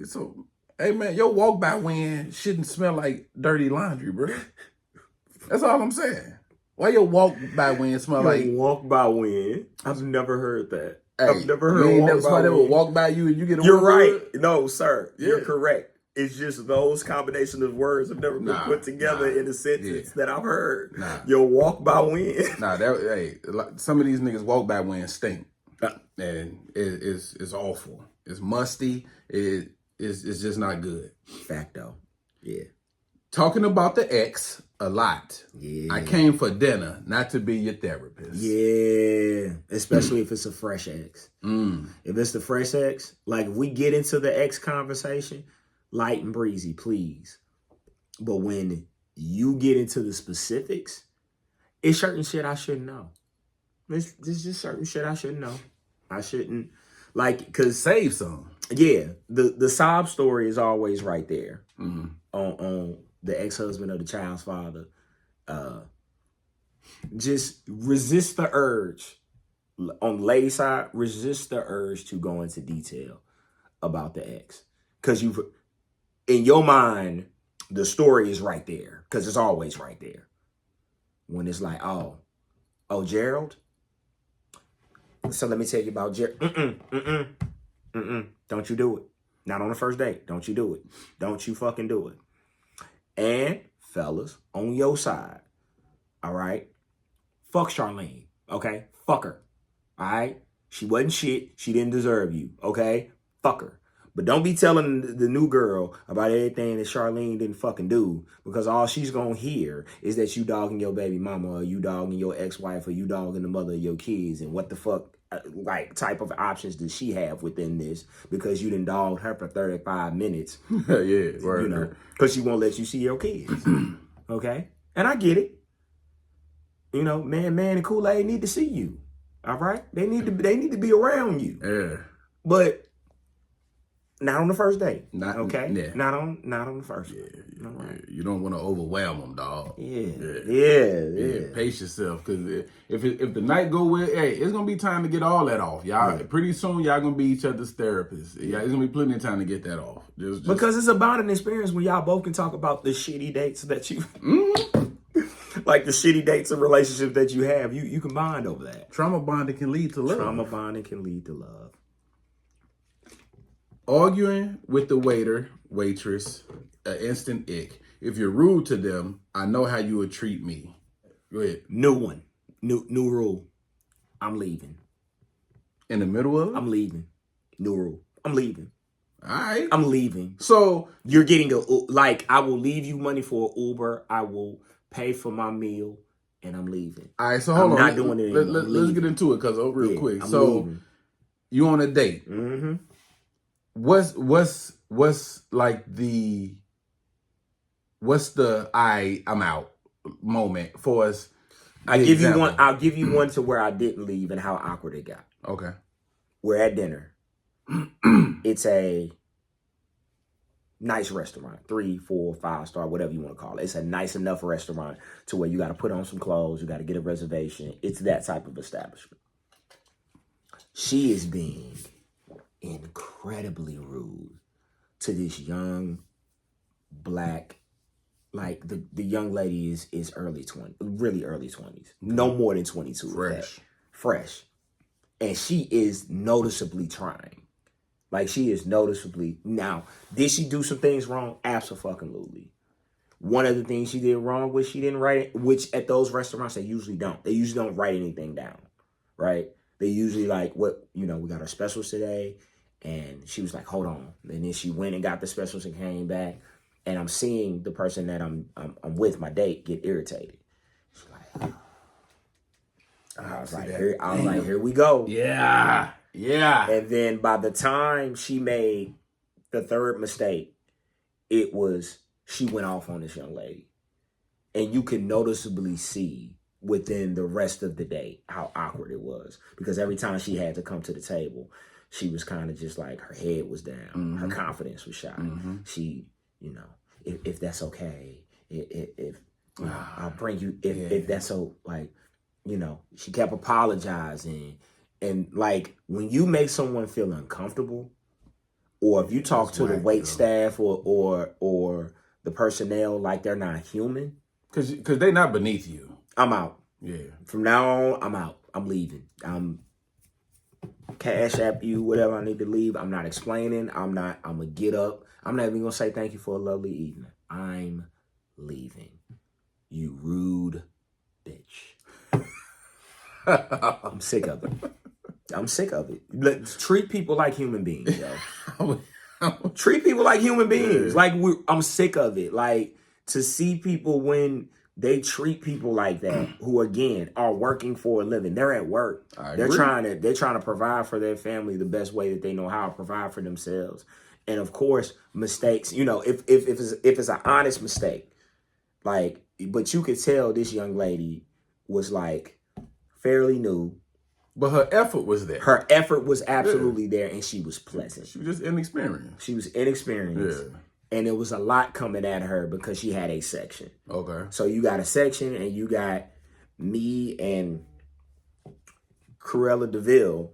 So, hey man, your walk by wind shouldn't smell like dirty laundry, bro. That's all I'm saying. Why your walk by wind smell like walk by wind? I've never heard that. Hey, I've never heard walk by somebody wind. would walk by you and you get a You're whiff of right. it? No, sir. Yeah. You're correct. It's just those combination of words have never been put together in a sentence that I've heard. Your walk by wind. Some of these niggas walk by wind stink. And it's awful. It's musty. It's just not good. Facto. Yeah. Talking about the ex a lot. Yeah. I came for dinner, not to be your therapist. Yeah. Especially if it's a fresh ex. If it's the fresh ex, like if we get into the ex conversation, light and breezy, please. But when you get into the specifics, it's certain shit I shouldn't know. It's just certain shit I shouldn't know. I shouldn't, like, because save some. Yeah, the sob story is always right there on the ex-husband of the child's father. Just resist the urge. On the lady side, resist the urge to go into detail about the ex. Because in your mind, the story is right there. Because it's always right there. When it's like, oh, Gerald? So let me tell you about Gerald. Don't you do it. Not on the first date. Don't you do it. Don't you fucking do it. And fellas, on your side, all right? Fuck Charlene, okay? Fuck her, all right? She wasn't shit. She didn't deserve you, okay? Fuck her. But don't be telling the new girl about everything that Charlene didn't fucking do, because all she's gonna hear is that you dogging your baby mama, or you dogging your ex-wife, or you dogging the mother of your kids, and what the fuck, like, type of options does she have within this, because you done dogged her for 35 minutes. Yeah, right. You know, because she won't let you see your kids. Okay? And I get it. You know, man and Kool-Aid need to see you. All right, they need to be around you. Yeah. But not on the first date. Not okay. Yeah. Not on the first. Yeah. All right. You don't want to overwhelm them, dog. Yeah. Pace yourself, because if the night go well, hey, it's gonna be time to get all that off, y'all. Pretty soon, y'all gonna be each other's therapists. Yeah, it's gonna be plenty of time to get that off. Just because it's a bonding experience when y'all both can talk about the shitty dates that you. Like the shitty dates and relationships that you have, you can bond over that. Trauma bonding can lead to love. Trauma bonding can lead to love. Arguing with the waiter, waitress, an instant ick. If you're rude to them, I know how you would treat me. Go ahead. New one. New rule. I'm leaving. In the middle of it? I'm leaving. New rule. I'm leaving. All right. I'm leaving. So you're getting I will leave you money for an Uber. I will pay for my meal, and I'm leaving. All right, so hold on. Not doing it anymore. Let's get into it, because real quick. I'm so leaving. You on a date. Mm-hmm. What's like what's the I'm out moment for us? I'll give you one to where I didn't leave and how awkward it got. Okay. We're at dinner. It's a nice restaurant, 3, 4, 5-star, whatever you want to call it. It's a nice enough restaurant to where you got to put on some clothes, you got to get a reservation. It's that type of establishment. She is being incredibly rude to this young black, like the young lady is early 20s, really early 20s, no more than 22. Fresh. And she is noticeably trying. Like, she is noticeably. Now, did she do some things wrong? Absolutely. One of the things she did wrong was she didn't write it, which at those restaurants, they usually don't. They usually don't write anything down, right? They usually we got our specials today. And she was like, hold on. And then she went and got the specials and came back. And I'm seeing the person that I'm with, my date, get irritated. She's like, I was like, here we go. Yeah. And then by the time she made the third mistake, she went off on this young lady. And you can noticeably see within the rest of the day how awkward it was. Because every time she had to come to the table, she was kind of just like, her head was down. Mm-hmm. Her confidence was shot. Mm-hmm. She, if that's okay, if I'll bring you, if that's so, she kept apologizing. And like, when you make someone feel uncomfortable, or if you talk to the wait staff or the personnel like they're not human. Because they're not beneath you. I'm out. Yeah. From now on, I'm out. I'm leaving. I'm cash app you, whatever I need to leave. I'm not explaining. I'm going to get up. I'm not even going to say thank you for a lovely evening. I'm leaving. You rude bitch. I'm sick of it. Let's treat people like human beings, yo. Treat people like human beings. Like, I'm sick of it. Like, to see people when they treat people like that, who again are working for a living. They're at work. They're trying to provide for their family the best way that they know how to provide for themselves. And of course, mistakes, if it's an honest mistake, but you could tell this young lady was like fairly new. But her effort was there. Her effort was absolutely there, and she was pleasant. She was just inexperienced. Yeah. And it was a lot coming at her because she had a section. Okay. So you got a section, and you got me and Cruella DeVille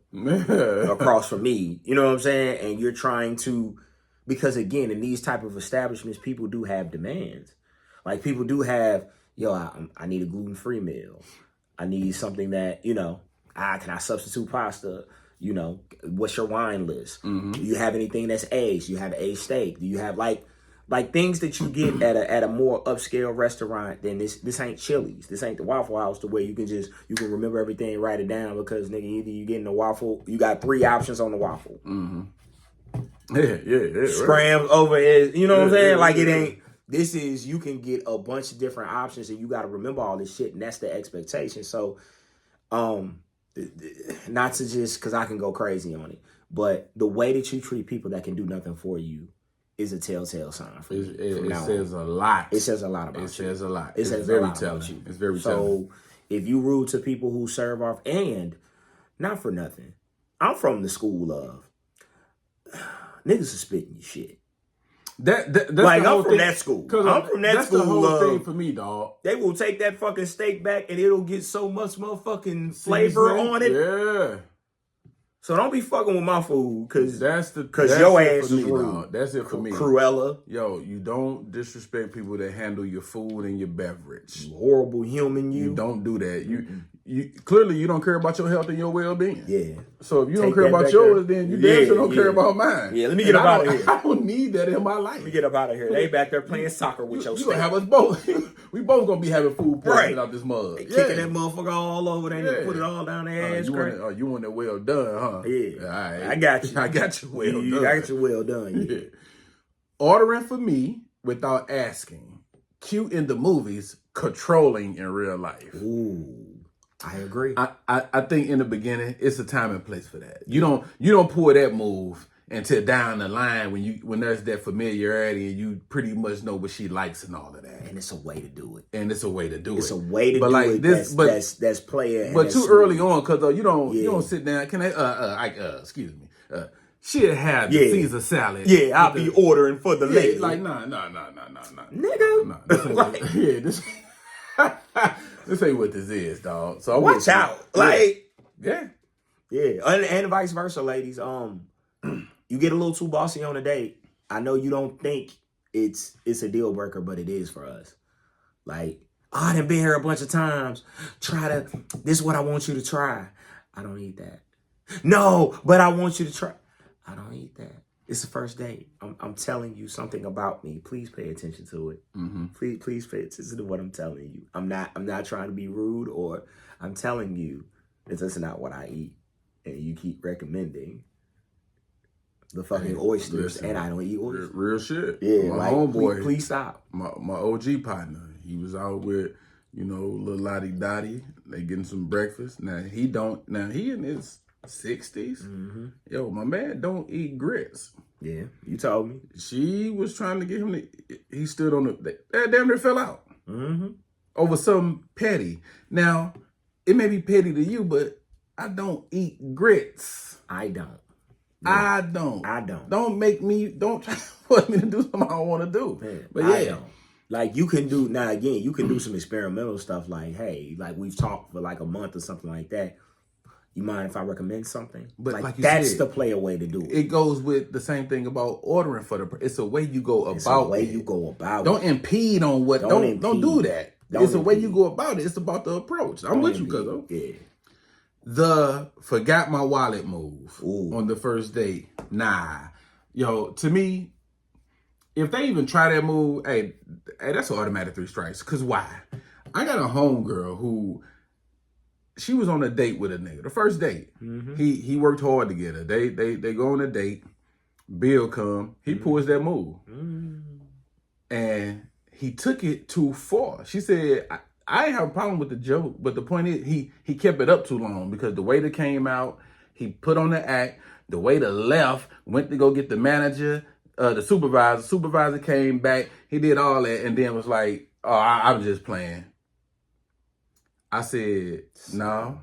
across from me. You know what I'm saying? And you're trying to, because again, in these type of establishments, people do have demands. Like, people do have, I need a gluten-free meal. I need something that, can I substitute pasta? What's your wine list? Mm-hmm. Do you have anything that's aged? Do you have aged steak? Do you have like things that you get at a more upscale restaurant? Than this ain't Chili's. This ain't the Waffle House to where you can remember everything and write it down, because nigga, either you getting the waffle, you got 3 options on the waffle. Mm-hmm. Yeah. Scrambled over is, you know what I'm saying? Like, it ain't. This is, you can get a bunch of different options, and you got to remember all this shit, and that's the expectation. So, not to just, because I can go crazy on it, but the way that you treat people that can do nothing for you is a telltale sign for you. It says a lot. It says a lot about you. It says a lot. It says very telling. It's very telling. So if you rude to people who serve off, and not for nothing. I'm from the school of niggas are spitting your shit. That's like, the whole I'm from thing. that school. I'm from that that's school. The whole thing for me, dog. They will take that fucking steak back and it'll get so much motherfucking flavor on it. Yeah. So don't be fucking with my food, cause that's your it ass for me, is rude. dog. That's it for me. Cruella. Yo, you don't disrespect people that handle your food and your beverage. You horrible human, You don't do that. You clearly you don't care about your health and your well-being. Yeah. So if you don't care about yours, then you damn sure don't care yeah. about mine. Yeah, let me get up out of here. I don't need that in my life. Let me get up out of here. They back there playing soccer with your You steak. gonna have us both. We both gonna be having food poisoning out this mug. They kicking that motherfucker all over there and put it all down their ass. You want it well done, huh? Yeah. All right. I got you. I got you well done. I got you well done. Yeah. Ordering for me without asking. Cute in the movies, controlling in real life. Ooh. I agree. I think in the beginning it's a time and place for that. You don't pull that move until down the line when there's that familiarity and you pretty much know what she likes and all of that. And it's a way to do it. It's a way to do It's a way to do it. That's player. But too early on, because you don't sit down. Can I? Excuse me. She'll have the Caesar salad. Yeah, I'll be ordering for the lady. Like nah. Nigga. Nah, this ain't what this is, dog. So watch out. Like, yeah. And vice versa, ladies. You get a little too bossy on a date. I know you don't think it's a deal breaker, but it is for us. Like, I done been here a bunch of times. This is what I want you to try. I don't eat that. No, but I want you to try. I don't eat that. It's the first date. I'm telling you something about me. Please pay attention to it. Mm-hmm. Please pay attention to what I'm telling you. I'm not trying to be rude, or I'm telling you that's not what I eat. And you keep recommending the fucking oysters, and I don't eat oysters. Real shit. Yeah, my homeboy. Please stop. My OG partner. He was out with, little Lottie Dottie. They getting some breakfast. Now he in his 60s. Mm-hmm. Yo, my man don't eat grits. Yeah, you told me. She was trying to get him he stood on that damn near fell out. Mm-hmm. Over something petty. Now, it may be petty to you, but I don't eat grits. I don't. No. I don't. Don't try to force me to do something I don't want to do. Man, but I don't. Like, you can do some experimental stuff like, hey, like we've talked for like a month or something like that. You mind if I recommend something? But like that's said, the player way to do it. It goes with the same thing about ordering for it's a way you go about it. Don't impede on what, don't do that. It's a way you go about it. It's about the approach. I'm with you, Cuzzo. Yeah. The forgot my wallet move on the first date. Nah. Yo, to me, if they even try that move, hey, that's an automatic 3 strikes. Cause why? I got a homegirl who she was on a date with a nigga. The first date. Mm-hmm. He worked hard to get her. They go on a date. Bill come. He pulls that move. Mm-hmm. And he took it too far. She said, I ain't have a problem with the joke, but the point is he kept it up too long because the waiter came out, he put on the act, the waiter left, went to go get the manager, the supervisor came back, he did all that, and then was like, oh, I'm just playing. I said, no.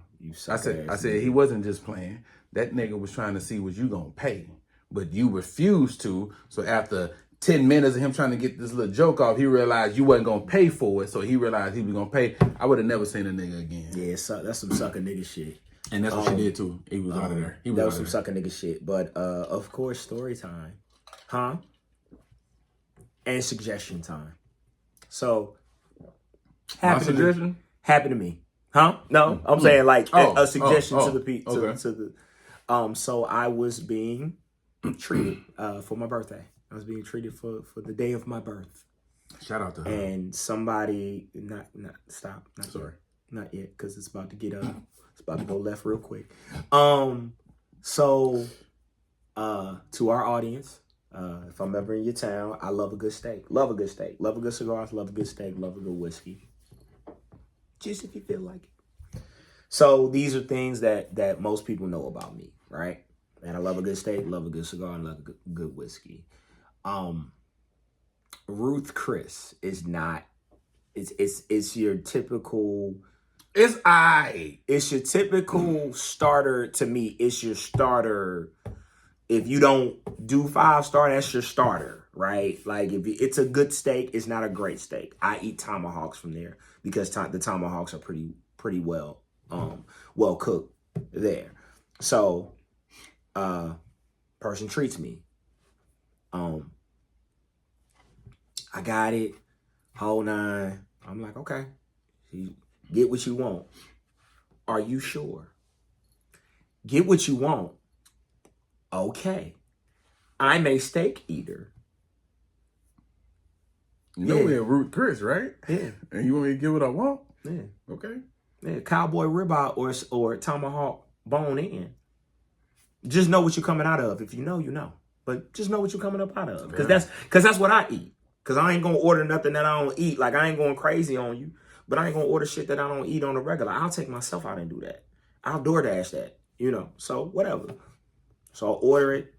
I said he wasn't just playing. That nigga was trying to see what you gonna pay, but you refused to. So after 10 minutes of him trying to get this little joke off, he realized you wasn't gonna pay for it. So he realized he was gonna pay. I would have never seen a nigga again. Yeah, that's some sucker nigga shit. And that's what she did too. He was out of there. That was some sucker nigga shit. But of course, story time, huh? And suggestion time. So happened to me, huh? No, I'm saying like a suggestion to the people. To the so I was being treated for my birthday. I was being treated for the day of my birth. Shout out to her. And somebody stop. Not yet, because it's about to get it's about to go left real quick. So to our audience, if I'm ever in your town, I love a good steak. Love a good steak. Love a good cigars. Love a good steak. Love a good whiskey. Just if you feel like it. So these are things that most people know about me, right? And I love a good steak, love a good cigar, and love a good whiskey. Ruth Chris is not. It's your typical. It's aight. It's your typical starter. To me, it's your starter. If you don't do 5-star, that's your starter, right? Like if it's a good steak, it's not a great steak. I eat tomahawks from there because the tomahawks are pretty well well cooked there. So person treats me. I got it, whole nine. I'm like, okay, you get what you want. Are you sure? Get what you want. Okay. I'm a steak eater. You know we in Root Chris, right? Yeah. And you want me to get what I want? Yeah. Okay. Yeah. Cowboy ribeye or tomahawk bone in. Just know what you're coming out of. If you know, you know. But just know what you're coming up out of. Because that's what I eat. Because I ain't going to order nothing that I don't eat. Like, I ain't going crazy on you. But I ain't going to order shit that I don't eat on the regular. I'll take myself out and do that. I'll DoorDash that. You know. So, whatever. So, I'll order it.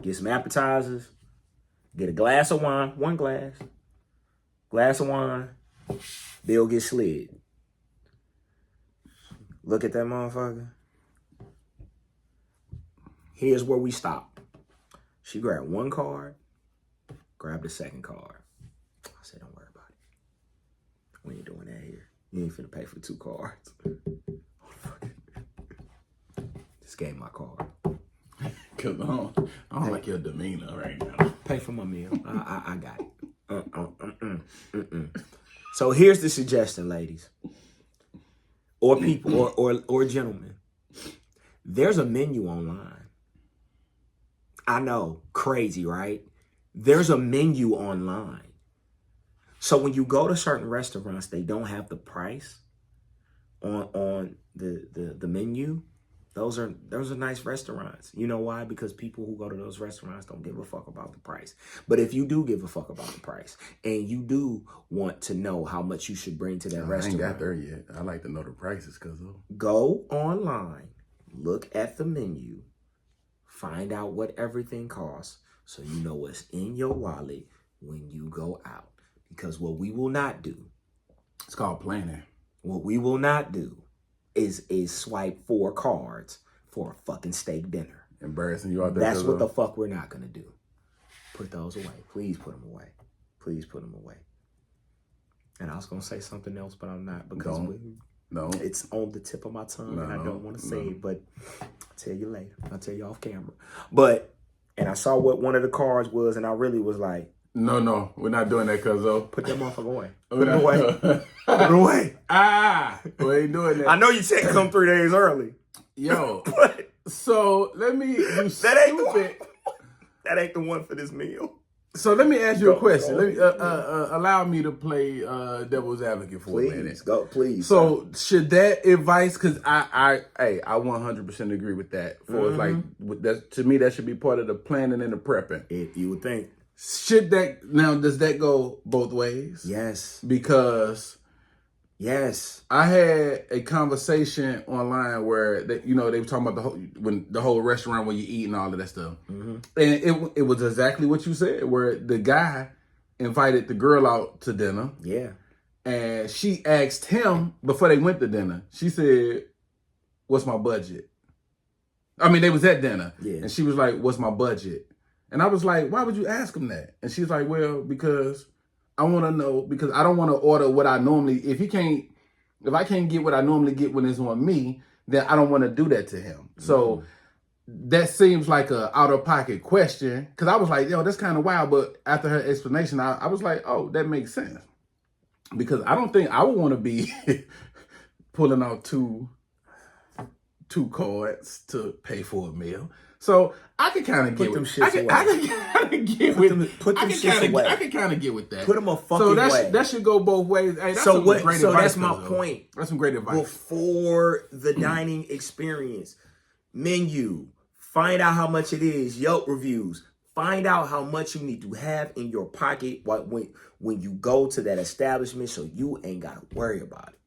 Get some appetizers. Get a glass of wine. 1 glass of wine. Bill get slid. Look at that motherfucker. Here's where we stop. She grabbed 1 card. Grabbed the 2nd card. I said, don't worry about it. We ain't doing that here. You ain't finna pay for 2 cards. Just gave my card. Cause I don't like your demeanor right now. Pay for my meal. I got it. So here's the suggestion, ladies, or people, or gentlemen. There's a menu online. I know, crazy, right? There's a menu online. So when you go to certain restaurants, they don't have the price on the menu. Those are nice restaurants. You know why? Because people who go to those restaurants don't give a fuck about the price. But if you do give a fuck about the price and you do want to know how much you should bring to that restaurant. I ain't got there yet. I like to know the prices, Cuzzo. Go online, look at the menu, find out what everything costs so you know what's in your wallet when you go out. Because what we will not do. It's called planning. What we will not do is swipe 4 cards for a fucking steak dinner. Embarrassing you out there. That's what the fuck we're not gonna do. Put those away. Please put them away. Please put them away. And I was gonna say something else, but I'm not because it's on the tip of my tongue and I don't want to say it. But I'll tell you later. I'll tell you off camera. And I saw what one of the cards was, and I really was like, No, we're not doing that, Cuzzo. put that motherfucker away. Put it away. Put it away. We ain't doing that. I know you check come 3 days early. Yo, But so let me. that ain't the one for this meal. So let me ask you a question. Let me allow me to play devil's advocate for a minute. Please. So should that advice? Because I 100% agree with that. For like that, to me, that should be part of the planning and the prepping. You would think. Does that go both ways? Yes. Because yes, I had a conversation online where they were talking about the whole restaurant where you eat and all of that stuff, and it was exactly what you said, where the guy invited the girl out to dinner, and she asked him before they went to dinner. She said, "What's my budget?" I mean, they was at dinner, and she was like, "What's my budget?" And I was like, "Why would you ask him that?" And she's like, "Well, because I want to know, because I don't want to order what I normally, if I can't get what I normally get when it's on me, then I don't want to do that to him." So that seems like a out of pocket question. Cause I was like, yo, that's kind of wild. But after her explanation, I was like, oh, that makes sense. Because I don't think I would want to be pulling out two cards to pay for a meal. So I can kind of get them with shits away. I can kind of get with Put them shits away. I can kind of get with that. Put them a fucking way. That should go both ways. Hey, that's great advice. That's my point. That's some great advice. Before the dining experience, menu, find out how much it is. Yelp reviews. Find out how much you need to have in your pocket when you go to that establishment, so you ain't got to worry about it.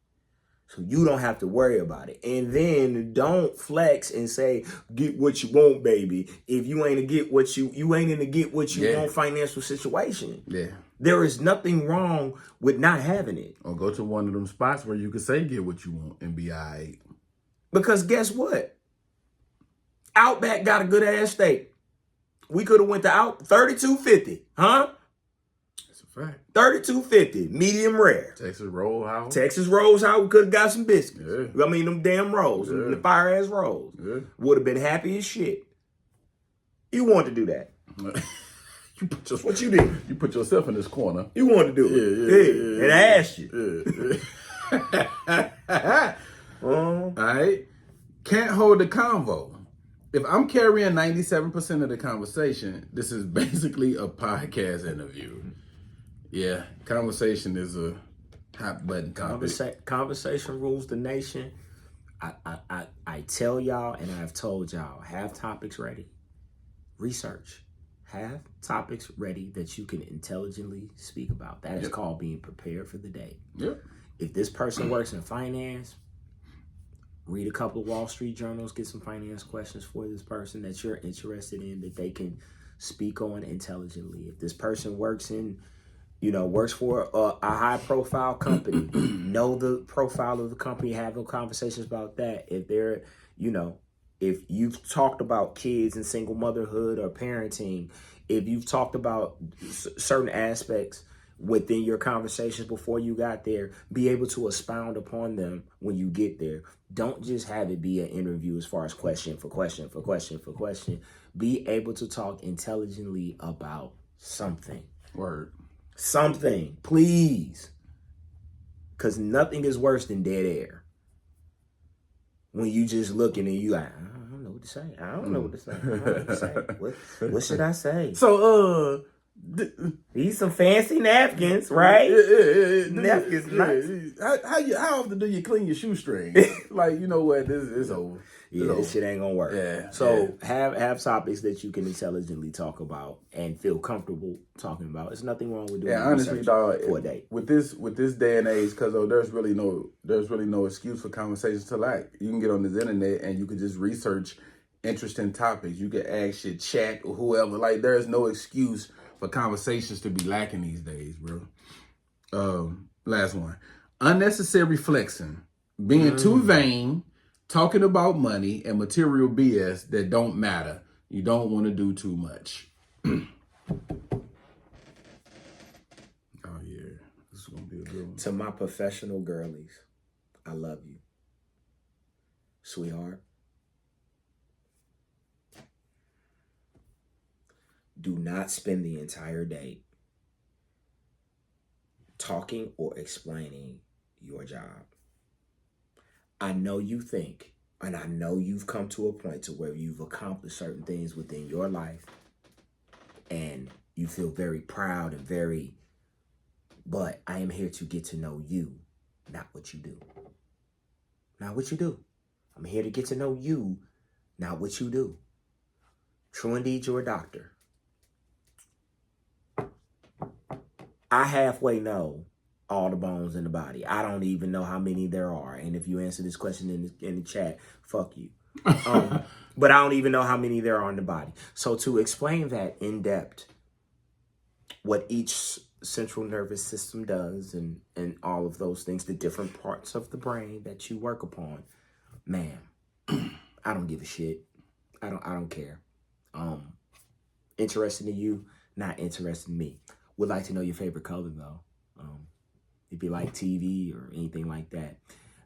So you don't have to worry about it. And then don't flex and say, get what you want, baby. If you ain't to get what you ain't in to get what you want financial situation. Yeah. There is nothing wrong with not having it. Or go to one of them spots where you can say get what you want and be all right. Because guess what? Outback got a good ass steak. We could have went to $32.50, huh? That's a fact. $32.50, medium rare. Texas Roll House. Texas Rolls House, we could have got some biscuits. Yeah. I mean, them damn rolls, the fire ass rolls. Yeah. Would have been happy as shit. You wanted to do that. What you did? You put yourself in this corner. You wanted to do it. And I asked you. All right. Can't hold the convo. If I'm carrying 97% of the conversation, this is basically a podcast interview. Yeah, conversation is a hot button topic. Conversation rules the nation. I tell y'all, and I've told y'all, have topics ready. Research. Have topics ready that you can intelligently speak about. That is called being prepared for the day. Yep. If this person works in finance, read a couple of Wall Street journals, get some finance questions for this person that you're interested in that they can speak on intelligently. If this person works for a high profile company, know the profile of the company, have no conversations about that. If they're, if you've talked about kids and single motherhood or parenting, if you've talked about certain aspects within your conversations before you got there, be able to expound upon them when you get there. Don't just have it be an interview as far as question for question for question for question. Be able to talk intelligently about something. Word. Something, please. Because nothing is worse than dead air. When you just looking and you like, I don't know what to say. I don't know what to say. I don't know what to say. What should I say? So, these some fancy napkins, right? Napkins, nice. How often do you clean your shoestring? Like, you know what? This is over. Yeah, this shit ain't gonna work. Yeah. So have topics that you can intelligently talk about and feel comfortable talking about. There's nothing wrong with doing honestly, dog, for a date. With this day and age, because there's really no excuse for conversations to lack. You can get on this internet and you can just research interesting topics. You can ask your chat or whoever. Like, there's no excuse for conversations to be lacking these days, bro. Last one. Unnecessary flexing. Being too vain, talking about money and material BS that don't matter. You don't want to do too much. Oh, yeah. This is going to be a good one. To my professional girlies, I love you. Sweetheart. Do not spend the entire day talking or explaining your job. I know you think, and I know you've come to a point to where you've accomplished certain things within your life and you feel very proud and but I am here to get to know you, not what you do. Not what you do. I'm here to get to know you, not what you do. True indeed, you're a doctor. I halfway know all the bones in the body. I don't even know how many there are. And if you answer this question in the chat, fuck you. But I don't even know how many there are in the body. So to explain that in depth, what each central nervous system does and all of those things, the different parts of the brain that you work upon, man, I don't give a shit. I don't care. Interested in you, not interested in me. Would like to know your favorite color though. If you like TV or anything like that.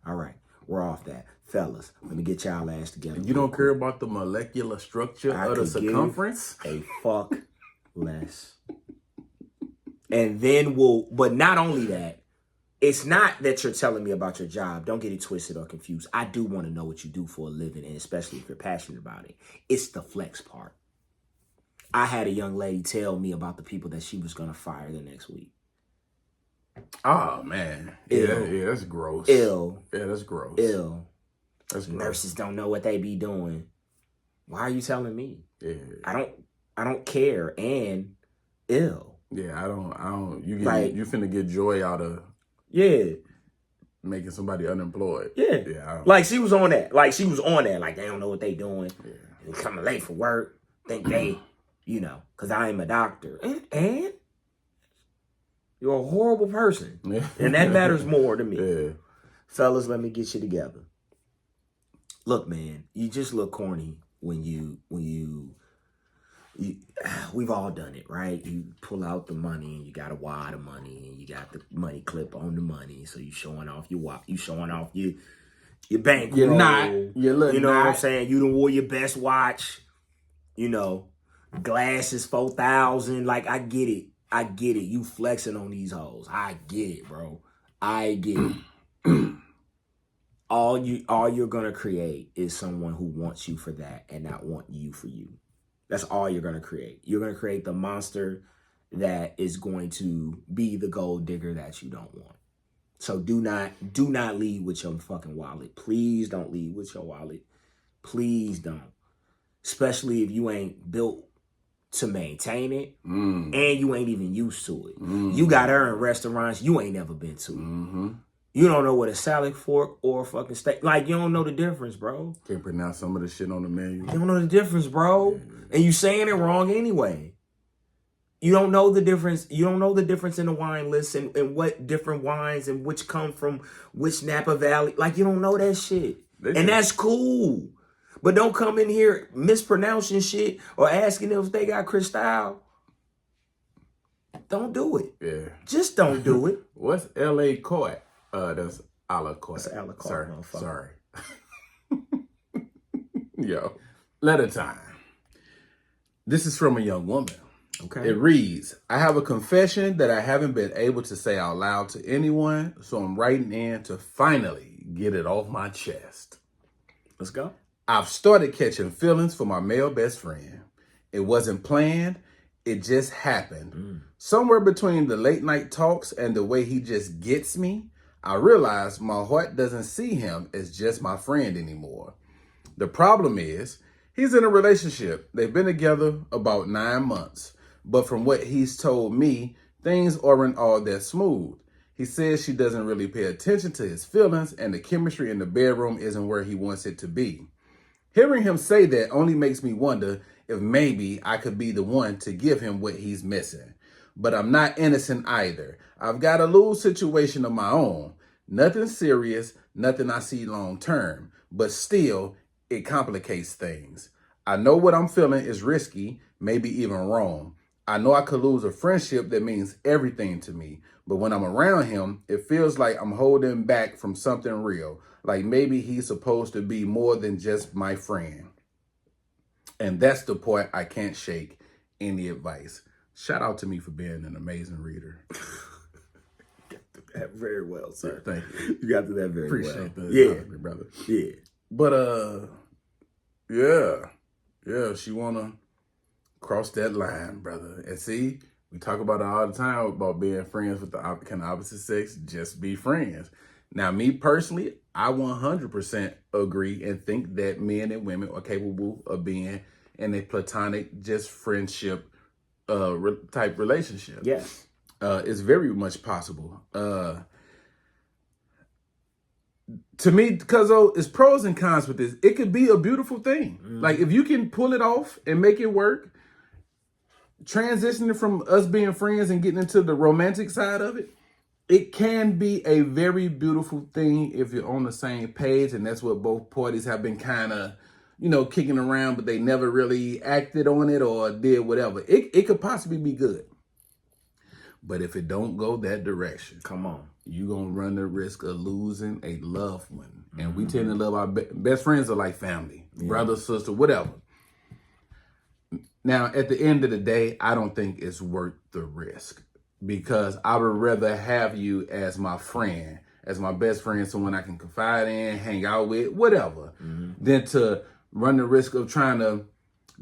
All right, we're off that. Fellas, let me get y'all ass together. You don't care about the molecular structure of the circumference? A fuck less. And then but not only that, it's not that you're telling me about your job. Don't get it twisted or confused. I do want to know what you do for a living, and especially if you're passionate about it. It's the flex part. I had a young lady tell me about the people that she was going to fire the next week. Oh, man. Yeah, that's gross. Ill. Yeah, that's gross. Ill. That's gross. Nurses don't know what they be doing. Why are you telling me? Yeah. I don't care. And ill. Yeah, I don't. You finna get joy out of. Yeah. making somebody unemployed. Yeah. Yeah. Like she was on that. Like they don't know what they doing. Yeah. They coming late for work. Think they, because I am a doctor. And you're a horrible person. Yeah. And that matters more to me. Yeah. Fellas, let me get you together. Look, man, you just look corny when you we've all done it, right? You pull out the money and you got a wad of money and you got the money clip on the money, so you showing off your bankroll. You're not. You look. You know not. what I'm saying? You done wore your best watch. Glasses 4,000. Like I get it. You flexing on these hoes. I get it, bro. I get it. All you're gonna create is someone who wants you for that and not want you for you. That's all you're gonna create. You're gonna create the monster that is going to be the gold digger that you don't want. So do not lead with your fucking wallet. Please don't lead with your wallet. Please don't. Especially if you ain't built to maintain it and you ain't even used to it. You got her in restaurants you ain't never been to. You don't know what a salad fork or a fucking steak. Like, you don't know the difference, bro. Can't pronounce some of the shit on the menu. You don't know the difference, bro. And you saying it wrong anyway. You don't know the difference. You don't know the difference in the wine list and what different wines and which come from which Napa Valley. Like, you don't know that shit. And that's cool. But don't come in here mispronouncing shit or asking if they got Cristal. Don't do it. Yeah. Just don't do it. What's L.A. Court? That's a la carte. That's a la carte. Sorry. Yo. Letter time. This is from a young woman. Okay. It reads, I have a confession that I haven't been able to say out loud to anyone, so I'm writing in to finally get it off my chest. Let's go. I've started catching feelings for my male best friend. It wasn't planned. It just happened. Somewhere between the late night talks and the way he just gets me, I realized my heart doesn't see him as just my friend anymore. The problem is, he's in a relationship. They've been together about 9 months. But from what he's told me, things aren't all that smooth. He says she doesn't really pay attention to his feelings and the chemistry in the bedroom isn't where he wants it to be. Hearing him say that only makes me wonder if maybe I could be the one to give him what he's missing. But I'm not innocent either. I've got a little situation of my own. Nothing serious, nothing I see long term. But still, it complicates things. I know what I'm feeling is risky, maybe even wrong. I know I could lose a friendship that means everything to me. But when I'm around him, it feels like I'm holding back from something real. Like maybe he's supposed to be more than just my friend. And that's the part I can't shake. Any advice? Shout out to me for being an amazing reader. You got through that very well, sir. Thank you. You got through that very Appreciate well. that, brother. Yeah. But yeah, she wanna cross that line, brother. And see, we talk about it all the time about being friends with the kind of opposite sex. Just be friends. Now, me personally, I 100% agree and think that men and women are capable of being in a platonic, just friendship type relationship. Yes. It's very much possible. To me, Cuzzo, it's pros and cons with this. It could be a beautiful thing. Like, if you can pull it off and make it work, transitioning from us being friends and getting into the romantic side of it, it can be a very beautiful thing if you're on the same page, and that's what both parties have been kind of, kicking around, but they never really acted on it or did whatever. It could possibly be good. But if it don't go that direction, come on, you're going to run the risk of losing a loved one. And we tend to love our best friends are like family, brother, sister, whatever. Now, at the end of the day, I don't think it's worth the risk. Because I would rather have you as my friend, as my best friend, someone I can confide in, hang out with, whatever, than to run the risk of trying to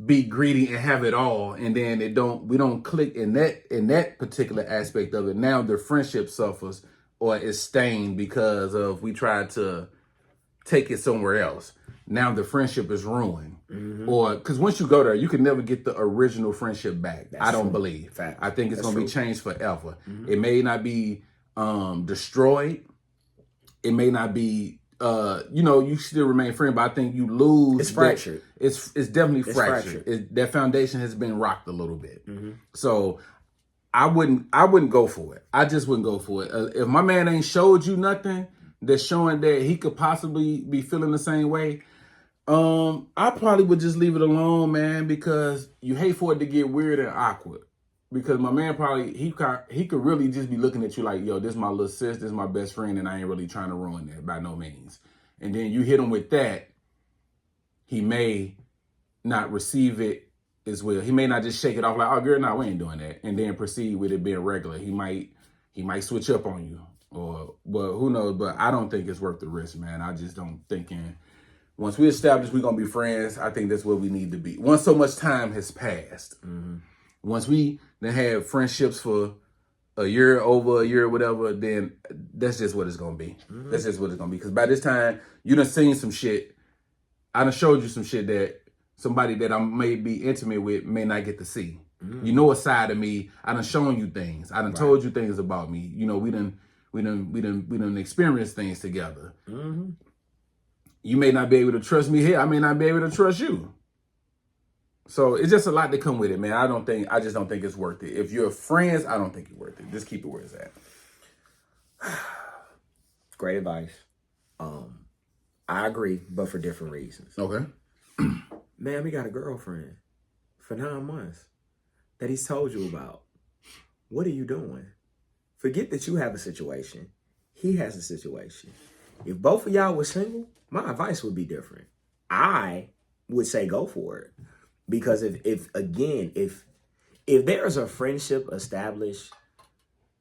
be greedy and have it all, and then we don't click in that particular aspect of it. Now the friendship suffers or is stained because of we tried to take it somewhere else. Now the friendship is ruined. Or because once you go there, you can never get the original friendship back. I don't believe. Fact. I think it's going to be changed forever. It may not be destroyed, it may not be, you still remain friend, but I think you lose. It's fractured. It's definitely fractured. That foundation has been rocked a little bit. So I wouldn't go for it. I just wouldn't go for it. If my man ain't showed you nothing that's showing that he could possibly be feeling the same way, I probably would just leave it alone, man, because you hate for it to get weird and awkward. Because my man probably, he could really just be looking at you like, yo, this is my little sis, this is my best friend, and I ain't really trying to ruin that by no means. And then you hit him with that, he may not receive it as well. He may not just shake it off like, oh, girl, no, we ain't doing that, and then proceed with it being regular. He might switch up on you, but who knows? But I don't think it's worth the risk, man. I just don't think once we establish we're going to be friends, I think that's what we need to be. Once so much time has passed, once we then have friendships for a year, over a year, whatever, then that's just what it's going to be. That's just what it's going to be. Because by this time, you done seen some shit. I done showed you some shit that somebody that I may be intimate with may not get to see. You know a side of me. I done shown you things. I done told you things about me. You know, we done experienced things together. You may not be able to trust me here. I may not be able to trust you. So it's just a lot to come with it, man. I just don't think it's worth it. If you're friends, I don't think it's worth it. Just keep it where it's at. Great advice. I agree, but for different reasons. Okay. Man, we got a girlfriend for 9 months that he's told you about. What are you doing? Forget that you have a situation. He has a situation. If both of y'all were single, my advice would be different. I would say go for it. Because if there is a friendship established,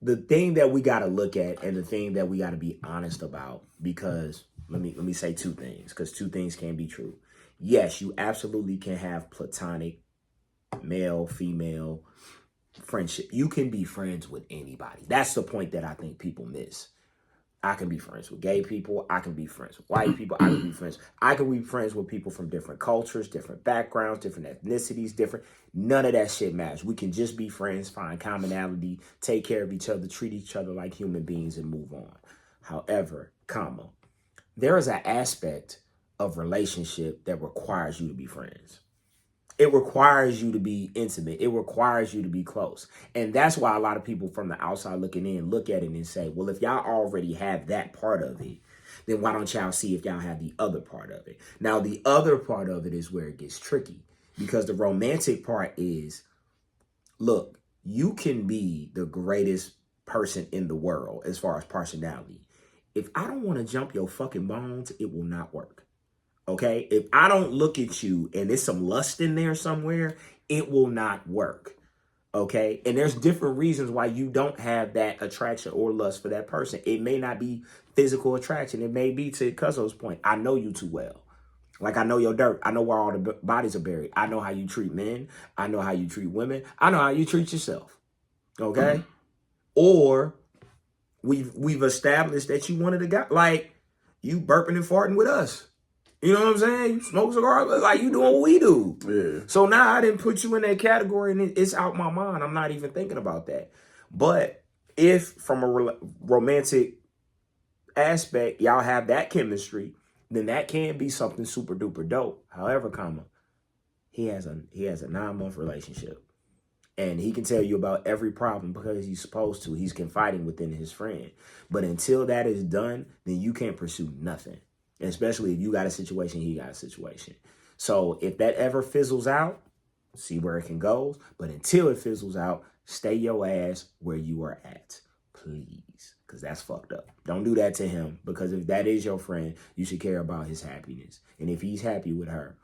the thing that we got to look at and the thing that we got to be honest about, because let me say two things, because two things can be true. Yes, you absolutely can have platonic male, female friendship. You can be friends with anybody. That's the point that I think people miss. I can be friends with gay people. I can be friends with white people. I can be friends with people from different cultures, different backgrounds, different ethnicities, none of that shit matters. We can just be friends, find commonality, take care of each other, treat each other like human beings and move on. However, there is an aspect of relationship that requires you to be friends. It requires you to be intimate. It requires you to be close. And that's why a lot of people from the outside looking in look at it and say, well, if y'all already have that part of it, then why don't y'all see if y'all have the other part of it? Now, the other part of it is where it gets tricky, because the romantic part is, look, you can be the greatest person in the world as far as personality. If I don't want to jump your fucking bones, it will not work. Okay, if I don't look at you and there's some lust in there somewhere, it will not work. Okay, and there's different reasons why you don't have that attraction or lust for that person. It may not be physical attraction. It may be, to Cuzzo's point, I know you too well. Like, I know your dirt. I know where all the bodies are buried. I know how you treat men. I know how you treat women. I know how you treat yourself. Okay, or we've established that you wanted a guy, like you burping and farting with us. You know what I'm saying? You smoke cigars, like you doing what we do. Yeah. So now I didn't put you in that category, and it's out my mind. I'm not even thinking about that. But if from a romantic aspect, y'all have that chemistry, then that can be something super duper dope. However, he has a 9-month relationship, and he can tell you about every problem because he's supposed to. He's confiding within his friend. But until that is done, then you can't pursue nothing. And especially if you got a situation, he got a situation. So if that ever fizzles out, see where it can go. But until it fizzles out, stay your ass where you are at, please. Because that's fucked up. Don't do that to him. Because if that is your friend, you should care about his happiness. And if he's happy with her,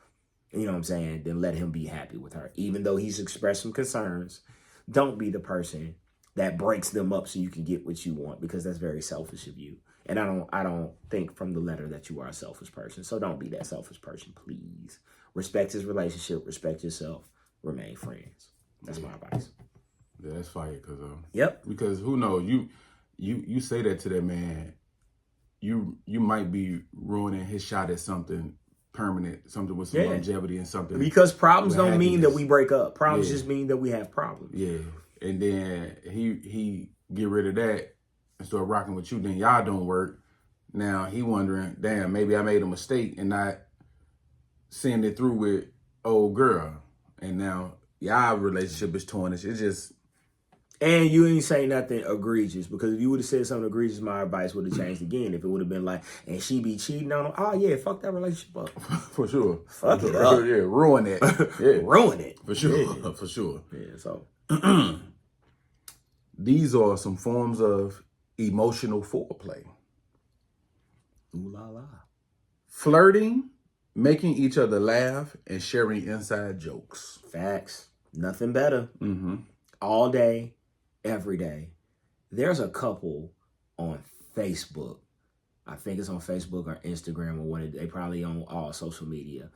you know what I'm saying, then let him be happy with her. Even though he's expressed some concerns, don't be the person that breaks them up so you can get what you want, because that's very selfish of you. And I don't think from the letter that you are a selfish person. So don't be that selfish person, please. Respect his relationship. Respect yourself. Remain friends. That's my advice. Yeah, that's fire. Yep. Because who knows? You say that to that man, you might be ruining his shot at something permanent, something with some longevity and something. Because problems don't mean that we break up. Problems just mean that we have problems. Yeah. And then he get rid of that and start rocking with you, then y'all don't work. Now he wondering, damn, maybe I made a mistake and not seeing it through with old girl. And now y'all relationship is tarnished. It's just... And you ain't say nothing egregious, because if you would have said something egregious, my advice would have changed again. If it would have been like, and she be cheating on him, oh yeah, fuck that relationship up. For sure. Fuck it up. Yeah, ruin it. Yeah. Ruin it. For sure. Yeah. For sure. Yeah, so. These are some forms of emotional foreplay. Ooh la la. Flirting, making each other laugh, and sharing inside jokes. Facts. Nothing better. Mm-hmm. All day, every day. There's a couple on Facebook. I think it's on Facebook or Instagram or what. They probably on all social media.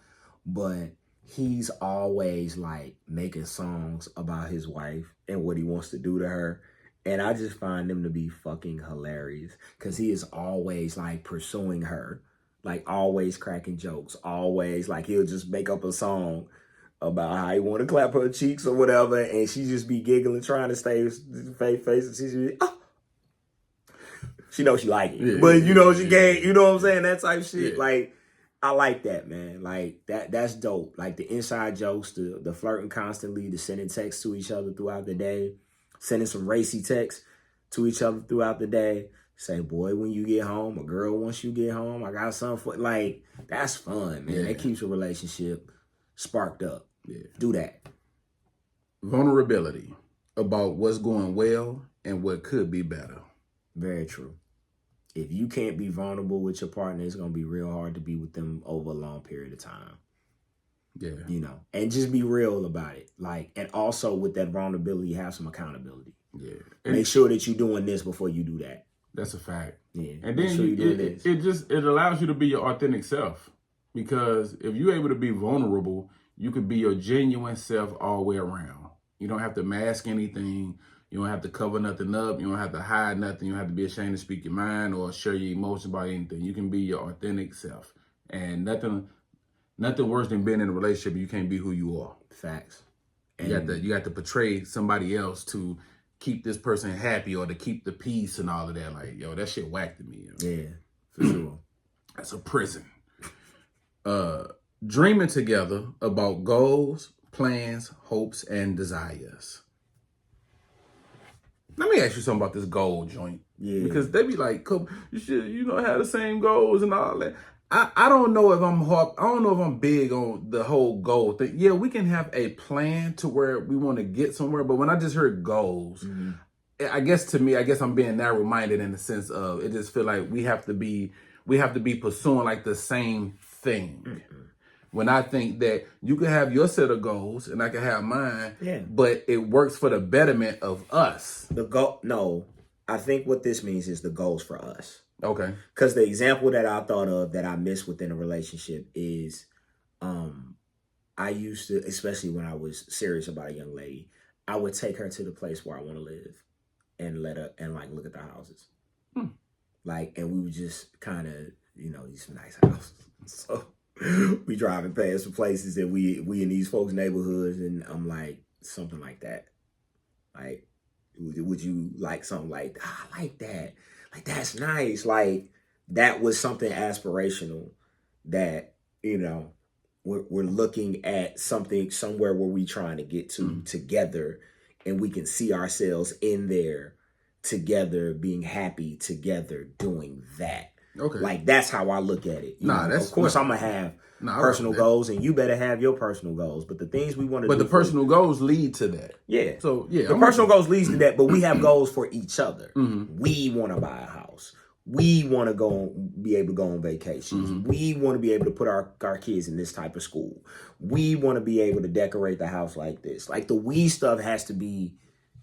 But he's always like making songs about his wife and what he wants to do to her. And I just find them to be fucking hilarious, because he is always like pursuing her, like always cracking jokes, always like he'll just make up a song about how he want to clap her cheeks or whatever, and she just be giggling, trying to stay face, and she just be, oh. She knows she like it, yeah, but you know she can't. You know what I'm saying? That type shit. Yeah. Like, I like that, man. Like that's dope. Like the inside jokes, the flirting constantly, the sending texts to each other throughout the day, sending some racy texts to each other throughout the day. Say, boy, when you get home, or girl, once you get home, I got something for, like, that's fun, man. Yeah. That keeps a relationship sparked up. Yeah. Do that. Vulnerability about what's going well and what could be better. Very true. If you can't be vulnerable with your partner, it's going to be real hard to be with them over a long period of time. Yeah. You know, and just be real about it. Like, and also with that vulnerability, have some accountability. Yeah. Make sure that you're doing this before you do that. That's a fact. Yeah. And then it allows you to be your authentic self, because if you're able to be vulnerable, you could be your genuine self all the way around. You don't have to mask anything. You don't have to cover nothing up. You don't have to hide nothing. You don't have to be ashamed to speak your mind or share your emotions about anything. You can be your authentic self. And nothing worse than being in a relationship you can't be who you are. Facts. And you got to portray somebody else to keep this person happy or to keep the peace and all of that. Like, yo, that shit whacked at me. Yo. Yeah, for sure. That's a prison. Dreaming together about goals, plans, hopes, and desires. Let me ask you something about this goal joint. Yeah. Because they be like, you should, have the same goals and all that. I don't know if I'm big on the whole goal thing. Yeah, we can have a plan to where we want to get somewhere, but when I just heard goals, I guess I'm being narrow-minded in the sense of it just feel like we have to be pursuing like the same thing. When I think that you can have your set of goals and I can have mine, but it works for the betterment of us. No, I think what this means is the goals for us. Okay. Because the example that I thought of that I missed within a relationship is, I used to, especially when I was serious about a young lady, I would take her to the place where I want to live and look at the houses. Like, and we would just kind of, these some nice houses. So we driving past some places that we in these folks' neighborhoods, and I'm like, something like that. Like, would you like something like, I like that. Like, that's nice. Like, that was something aspirational that, we're looking at something somewhere where we trying to get to together, and we can see ourselves in there together, being happy together, doing that. Okay. Like, that's how I look at it. Of course, I'm going to have personal goals, and you better have your personal goals. But the things we want to do. But the personal goals lead to that. Yeah. So, yeah. The personal goals leads to that, but we have goals for each other. We want to buy a house. We want to be able to go on vacations. We want to be able to put our kids in this type of school. We want to be able to decorate the house like this. Like, the we stuff has to be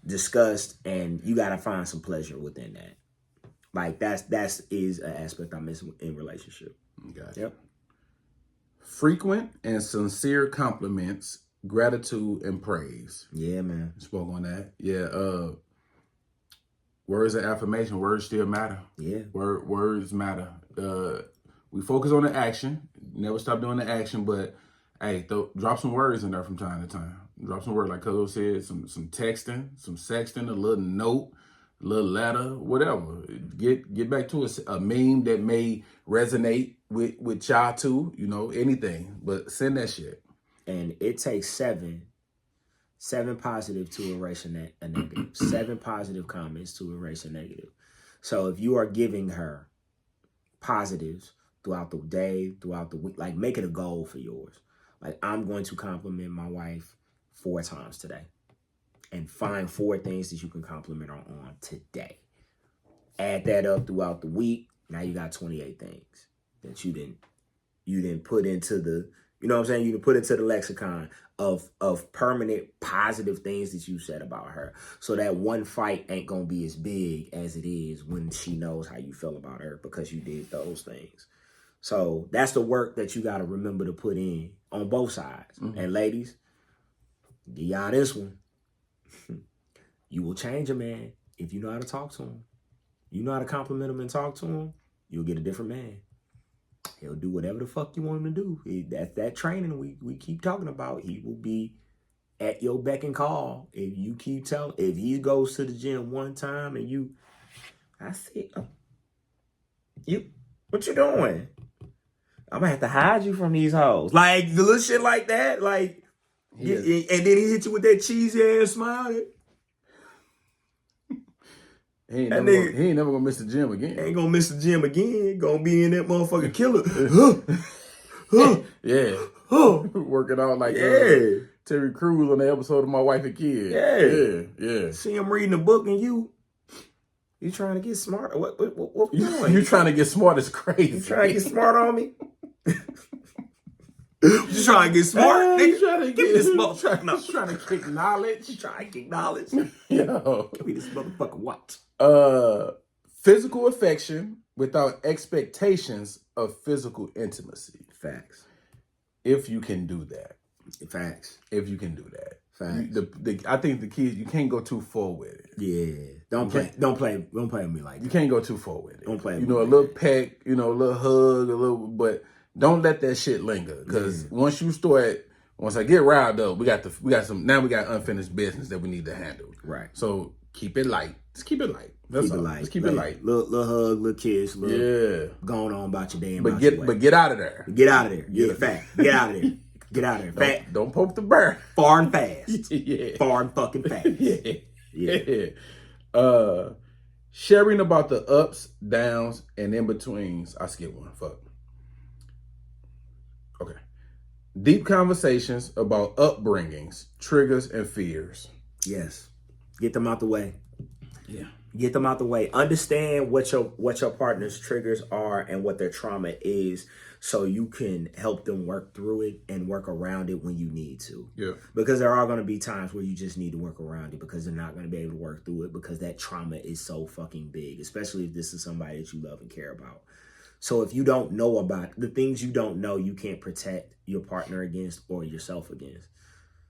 discussed, and you got to find some pleasure within that. Like, that is an aspect I miss in relationship. Gotcha. Yep. Frequent and sincere compliments, gratitude, and praise. Yeah, man. Spoke on that. Yeah. Words of affirmation. Words still matter. Yeah. Words matter. We focus on the action. Never stop doing the action. But hey, drop some words in there from time to time. Drop some words, like Cuzzo said. Some texting, some sexting, a little note. little letter, whatever. Get back to a meme that may resonate with y'all too. You know, anything, but send that shit. And it takes seven positive to erase a negative. 7 positive comments to erase a negative. So if you are giving her positives throughout the day, throughout the week, like make it a goal for yours. Like, I'm going to compliment my wife 4 times today. And find 4 things that you can compliment her on today. Add that up throughout the week. Now you got 28 things that you didn't put into the, you know what I'm saying? You didn't put into the lexicon of permanent positive things that you said about her. So that one fight ain't gonna be as big as it is when she knows how you feel about her because you did those things. So that's the work that you got to remember to put in on both sides. Mm-hmm. And ladies, give y'all this one. You will change a man if you know how to talk to him. You know how to compliment him and talk to him, you'll get a different man. He'll do whatever the fuck you want him to do. That's that training we keep talking about. He will be at your beck and call. If you keep telling, if he goes to the gym one time and I see, what you doing? I'm gonna have to hide you from these hoes. Like, the little shit like that. Like, and then he hit you with that cheesy ass smile. He ain't never gonna miss the gym again. Ain't gonna miss the gym again. Gonna be in that motherfucking killer. Yeah. Working out like Terry Crews on the episode of My Wife and Kids. Yeah. See him reading a book and you trying to get smart. What you doing? You trying to get smart is crazy. You trying to get smart on me? You trying to get smart? Nigga, trying to give me this motherfucker. Trying to kick knowledge. You trying to kick knowledge? Yo. Give me this motherfucker what? Physical affection without expectations of physical intimacy. Facts. If you can do that. Facts. If you can do that. Facts. I think the key is you can't go too far with it. Yeah. Don't play with me like that. You can't go too far with it. Don't play with me. You know, a little peck, a little hug, but don't let that shit linger. Because once I get riled up, we got unfinished business that we need to handle. Right. So keep it light. Just keep it light. That's all. Just keep it light. Little hug, little kiss, going on about your day and but get out of there. Get out of there. Yeah, fact. Get out of there. Get out of there. Fat. Don't poke the bear. Far and fast. Yeah. Far and fucking fast. Yeah. Sharing about the ups, downs, and in-betweens. I skip one. Fuck. Okay. Deep conversations about upbringings, triggers, and fears. Yes. Get them out the way. Yeah. Get them out the way. Understand what your partner's triggers are and what their trauma is, so you can help them work through it and work around it when you need to. Yeah. Because there are going to be times where you just need to work around it because they're not going to be able to work through it because that trauma is so fucking big, especially if this is somebody that you love and care about. So if you don't know about the things you don't know, you can't protect your partner against or yourself against.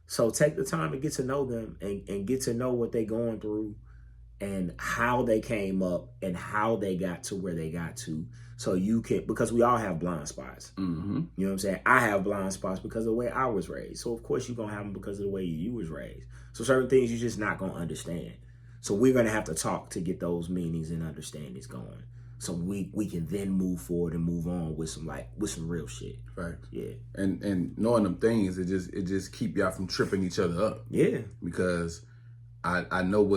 So take the time to get to know them and get to know what they're going through and how they came up and how they got to where they got to. So you can, because we all have blind spots. Mm-hmm. You know what I'm saying? I have blind spots because of the way I was raised. So of course you're going to have them because of the way you was raised. So certain things you're just not going to understand. So we're going to have to talk to get those meanings and understandings going. So we can then move forward and move on with some real shit. Right. Yeah. And knowing them things, it just keep y'all from tripping each other up. Yeah. Because I know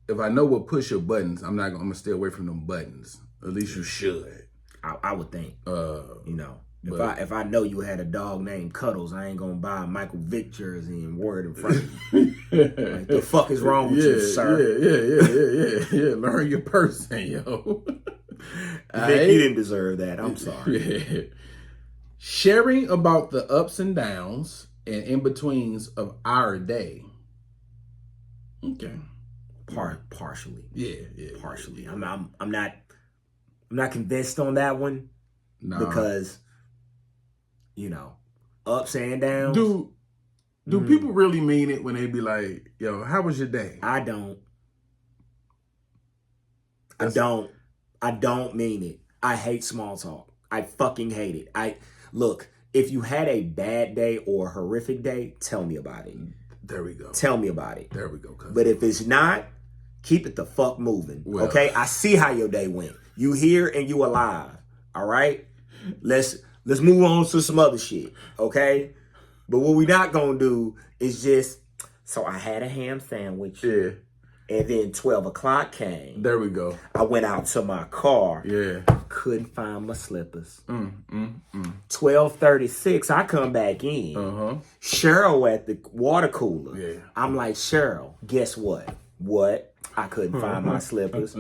if I know what push your buttons, I'm gonna stay away from them buttons. At least you should. I would think. If I know you had a dog named Cuddles, I ain't gonna buy a Michael Vick jersey and word in front of you. Like, the fuck is wrong with you, sir? Yeah. Learn your person, yo. Vic, you didn't deserve that. I'm sorry. Yeah. Sharing about the ups and downs and in-betweens of our day. Okay. Partially. Yeah. Partially. I'm not convinced on that one. Nah. Because, ups and downs. Do people really mean it when they be like, yo, how was your day? I don't mean it. I hate small talk. I fucking hate it. Look, if you had a bad day or a horrific day, tell me about it. There we go. Tell me about it. There we go. Cousin. But if it's not, Keep it the fuck moving. Well. Okay? I see how your day went. You here and you alive. All right? Let's move on to some other shit. Okay? But what we not gonna do is just, so I had a ham sandwich. Yeah. And then 12 o'clock came. There we go. I went out to my car. Yeah. Couldn't find my slippers. 12:36, I come back in. Cheryl at the water cooler. Yeah. I'm like, Cheryl, guess what? What? I couldn't find my slippers.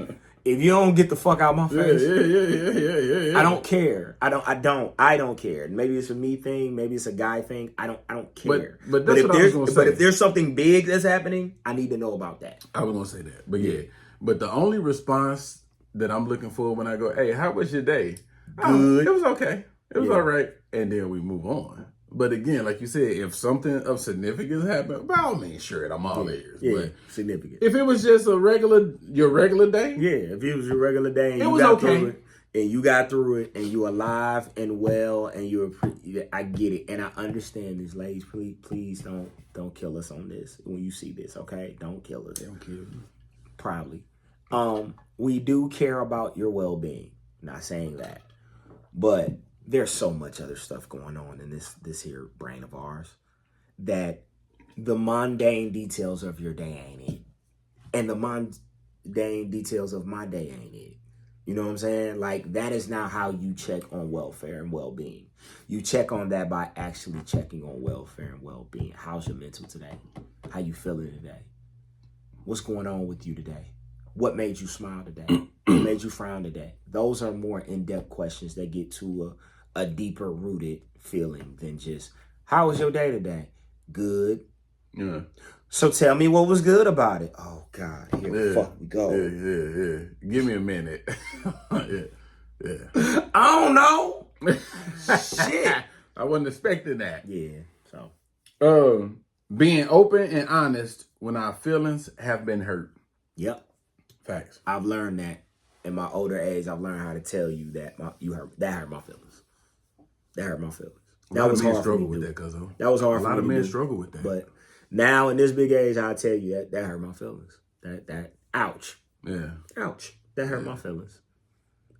If you don't get the fuck out of my face, Yeah. I don't care. I don't care. Maybe it's a me thing. Maybe it's a guy thing. I don't care. But that's what I was gonna say. But if there's something big that's happening, I need to know about that. I was gonna say that, but yeah. But the only response that I'm looking for when I go, "Hey, how was your day?" Good. It was okay. It was all right, and then we move on. But again, like you said, if something of significance happened, by all means, sure, I'm all ears. Yeah, But significant. if it was just your regular day, Yeah, if it was your regular day and it you was got okay. through it, and you got through it, and you alive and well, and I get it, and I understand this, ladies. Please don't kill us on this when you see this, okay? Don't kill us. Don't kill you. Probably. We do care about your well-being. Not saying that, but there's so much other stuff going on in this here brain of ours that the mundane details of your day ain't it. And the mundane details of my day ain't it. You know what I'm saying? Like, that is not how you check on welfare and well-being. You check on that by actually checking on welfare and well-being. How's your mental today? How you feeling today? What's going on with you today? What made you smile today? What made you frown today? Those are more in-depth questions that get to a deeper rooted feeling than just, how was your day today? Good. Yeah. So tell me what was good about it. Oh God, here the fuck we go. Yeah. Give me a minute. yeah. I don't know. Shit. I wasn't expecting that. Yeah. So being open and honest when our feelings have been hurt. Yep. Facts. I've learned that in my older age. I've learned how to tell you that that hurt my feelings. That hurt my feelings. That was hard for me to do. That, Cuzzo. That was hard for me. A lot of men do. struggle with that. But now in this big age, I'll tell you that hurt my feelings. That ouch. Yeah. Ouch. That hurt my feelings.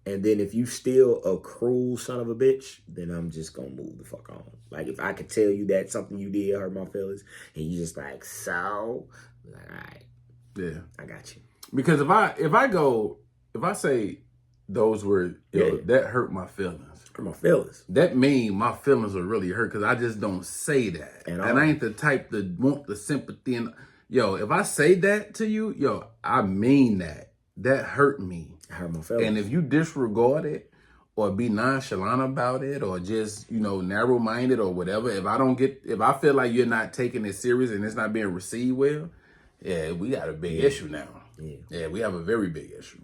And then if you still a cruel son of a bitch, then I'm just gonna move the fuck on. Like, if I could tell you that something you did hurt my feelings, and you just like, so, like, all right. Yeah. I got you. Because if I say those words, that hurt my feelings. Hurt my feelings. That mean my feelings are really hurt because I just don't say that. And I ain't the type that want the sympathy. And if I say that to you, I mean that. That hurt me. It hurt my feelings. And if you disregard it or be nonchalant about it or just, narrow-minded or whatever, if I feel like you're not taking it serious and it's not being received well, we got a big issue now. Yeah, we have a very big issue.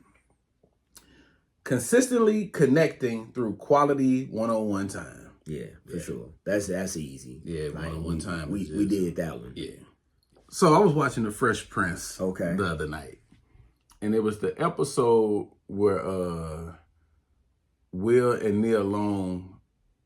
Consistently connecting through quality one-on-one time. Yeah, for sure. That's easy. Yeah, one-on-one time. We did that one. Yeah. So I was watching The Fresh Prince the other night. And it was the episode where Will and Nia Long,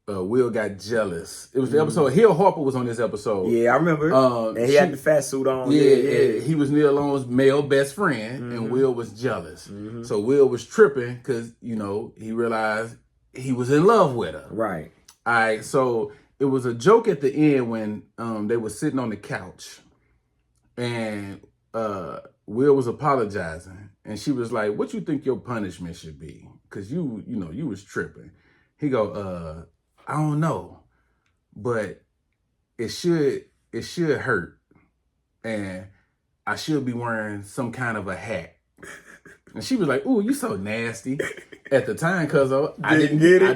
Will got jealous. It was the episode. Hill Harper was on this episode. Yeah, I remember. And he had the fat suit on. Yeah. He was Nia Long's male best friend, and Will was jealous. So Will was tripping because, he realized he was in love with her. Right. All right. So it was a joke at the end when they were sitting on the couch, and Will was apologizing, and she was like, "What you think your punishment should be? Because you was tripping." He go, "I don't know, but it should hurt, and I should be wearing some kind of a hat." And she was like, "Ooh, you so nasty." At the time, cuz I didn't get it.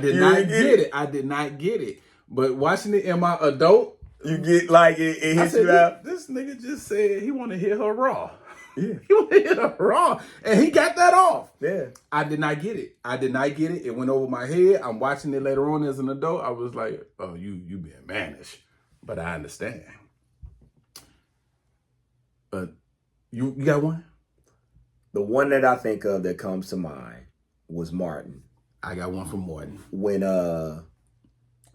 I did not get it. But watching it in my adult, you get like it hits you out. This nigga just said he want to hit her raw. Yeah. He want to hit her raw. And he got that off. Yeah. I did not get it. It went over my head. I'm watching it later on as an adult. I was like, oh, you being mannish. But I understand. But you got one? The one that I think of that comes to mind was Martin. I got one from Martin. When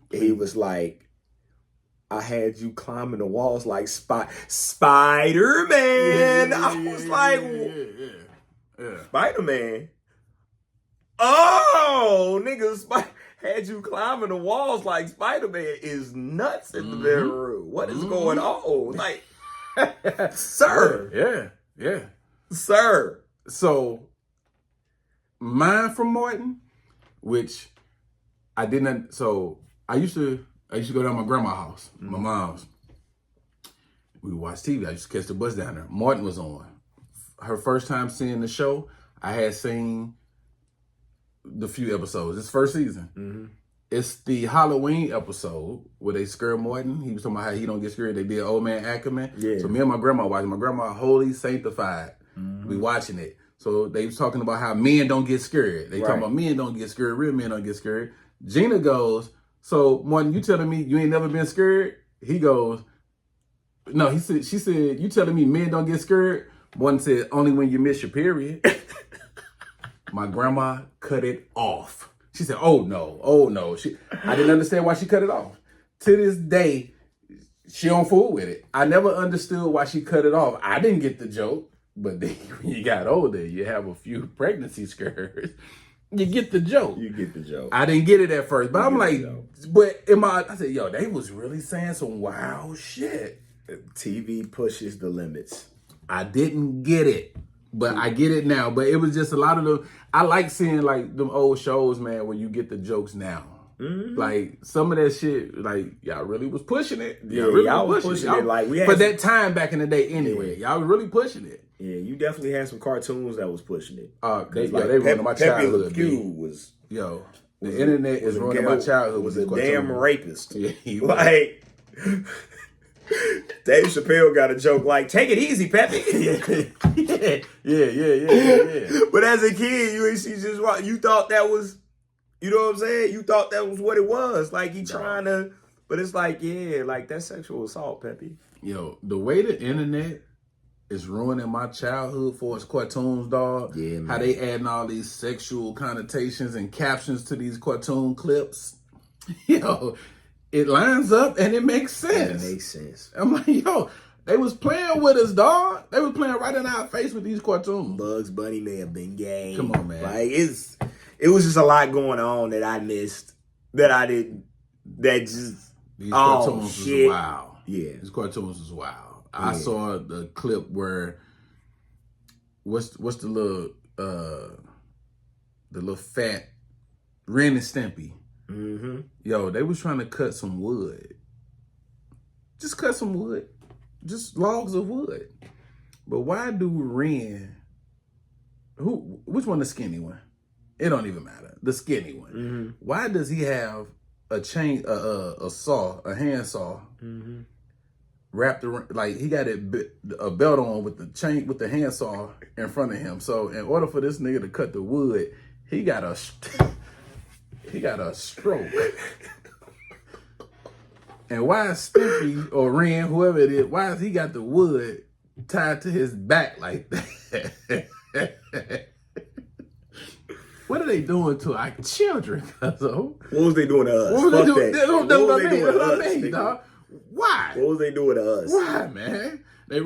he was like, I had you climbing the walls like Spider-Man. I was like, Spider-Man. Oh, nigga, had you climbing the walls like Spider-Man is nuts in the bedroom. What is going on? Like, sir. Yeah. Sir. So, mine from Martin, which I didn't. So I used to go down to my grandma's house, my mom's. We would watch TV. I used to catch the bus down there. Martin was on. Her first time seeing the show, I had seen the few episodes. This first season. It's the Halloween episode where they scare Martin. He was talking about how he don't get scared. They did Old Man Ackerman. Yeah. So me and my grandma watching. My grandma holy sanctified. We watching it. So they was talking about how men don't get scared. They talking about men don't get scared. Real men don't get scared. Gina goes, so Martin, you telling me you ain't never been scared? He goes, no, she said, you telling me men don't get scared? Martin said, only when you miss your period. My grandma cut it off. She said, oh no. I didn't understand why she cut it off. To this day, she don't fool with it. I never understood why she cut it off. I didn't get the joke, but then when you got older, you have a few pregnancy scares. You get the joke. I didn't get it at first, but I'm like, I said, yo, they was really saying some wild shit. TV pushes the limits. I didn't get it, but I get it now. But it was just a lot of the, I like seeing like them old shows, man, where you get the jokes now. Like some of that shit, like y'all really was pushing it. Y'all was pushing it. Like we had for that time back in the day anyway. Y'all was really pushing it. Yeah, you definitely had some cartoons that was pushing it. They ruined my childhood. The internet is ruining my childhood. Was a damn rapist. Yeah, like Dave Chappelle got a joke like, "Take it easy, Peppy." Yeah. But as a kid, you thought that was, you know what I'm saying? You thought that was what it was. Like he trying to, but it's like, like that's sexual assault, Peppy. Yo, the way the internet is ruining my childhood for its cartoons, dog. Yeah, man. How they adding all these sexual connotations and captions to these cartoon clips. Yo, it lines up and it makes sense. I'm like, yo, they was playing with us, dog. They was playing right in our face with these cartoons. Bugs Bunny may have been gay. Come on, man. Like it was just a lot going on that I missed. That I didn't. That just these cartoons was wild. Yeah, these cartoons was wild. I saw the clip where what's the little fat Ren and Stimpy. Yo, they was trying to cut some wood. Just cut some wood. Just logs of wood. But why do Ren, which one the skinny one? It don't even matter. The skinny one. Why does he have a chain, a saw, a hand saw, wrapped around, like he got a belt on with the chain, with the hand saw in front of him. So in order for this nigga to cut the wood, he got a stroke. And why is Stimpy or Ren, whoever it is, why has he got the wood tied to his back like that? What are they doing to our children, Cuzzo? What was they doing to us? What was they doing? That's what I mean, dog. Why? What was they doing to us? Why, man? They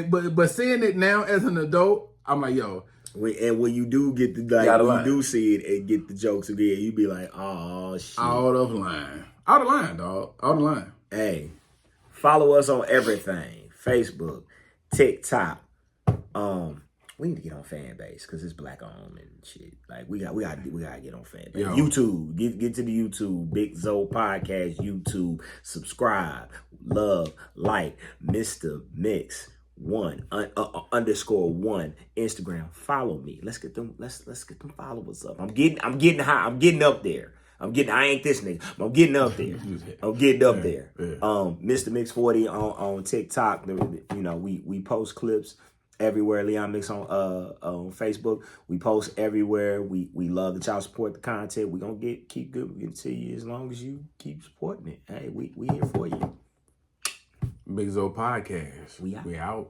but seeing it now as an adult, I'm like, yo. And when you do get the when you do see it and get the jokes again, you be like, oh shit. Out of line, dog. Out of line. Hey, follow us on everything: Facebook, TikTok. We need to get on fan base because it's black owned and shit. Like we gotta get on fan base. Yo. YouTube, get to the YouTube, Big Zo Podcast YouTube. Subscribe, love, like, Mr. Mix 1 _1 Instagram. Follow me. Let's get them followers up. I'm getting high. I'm getting up there. I ain't this nigga, but I'm getting up there. Mr. Mix 40 on TikTok. We post clips everywhere. Leon Mix on Facebook. We post everywhere. We love that y'all support the content. We gonna keep giving it to you as long as you keep supporting it. Hey, we here for you. Big Zo Podcast. We out.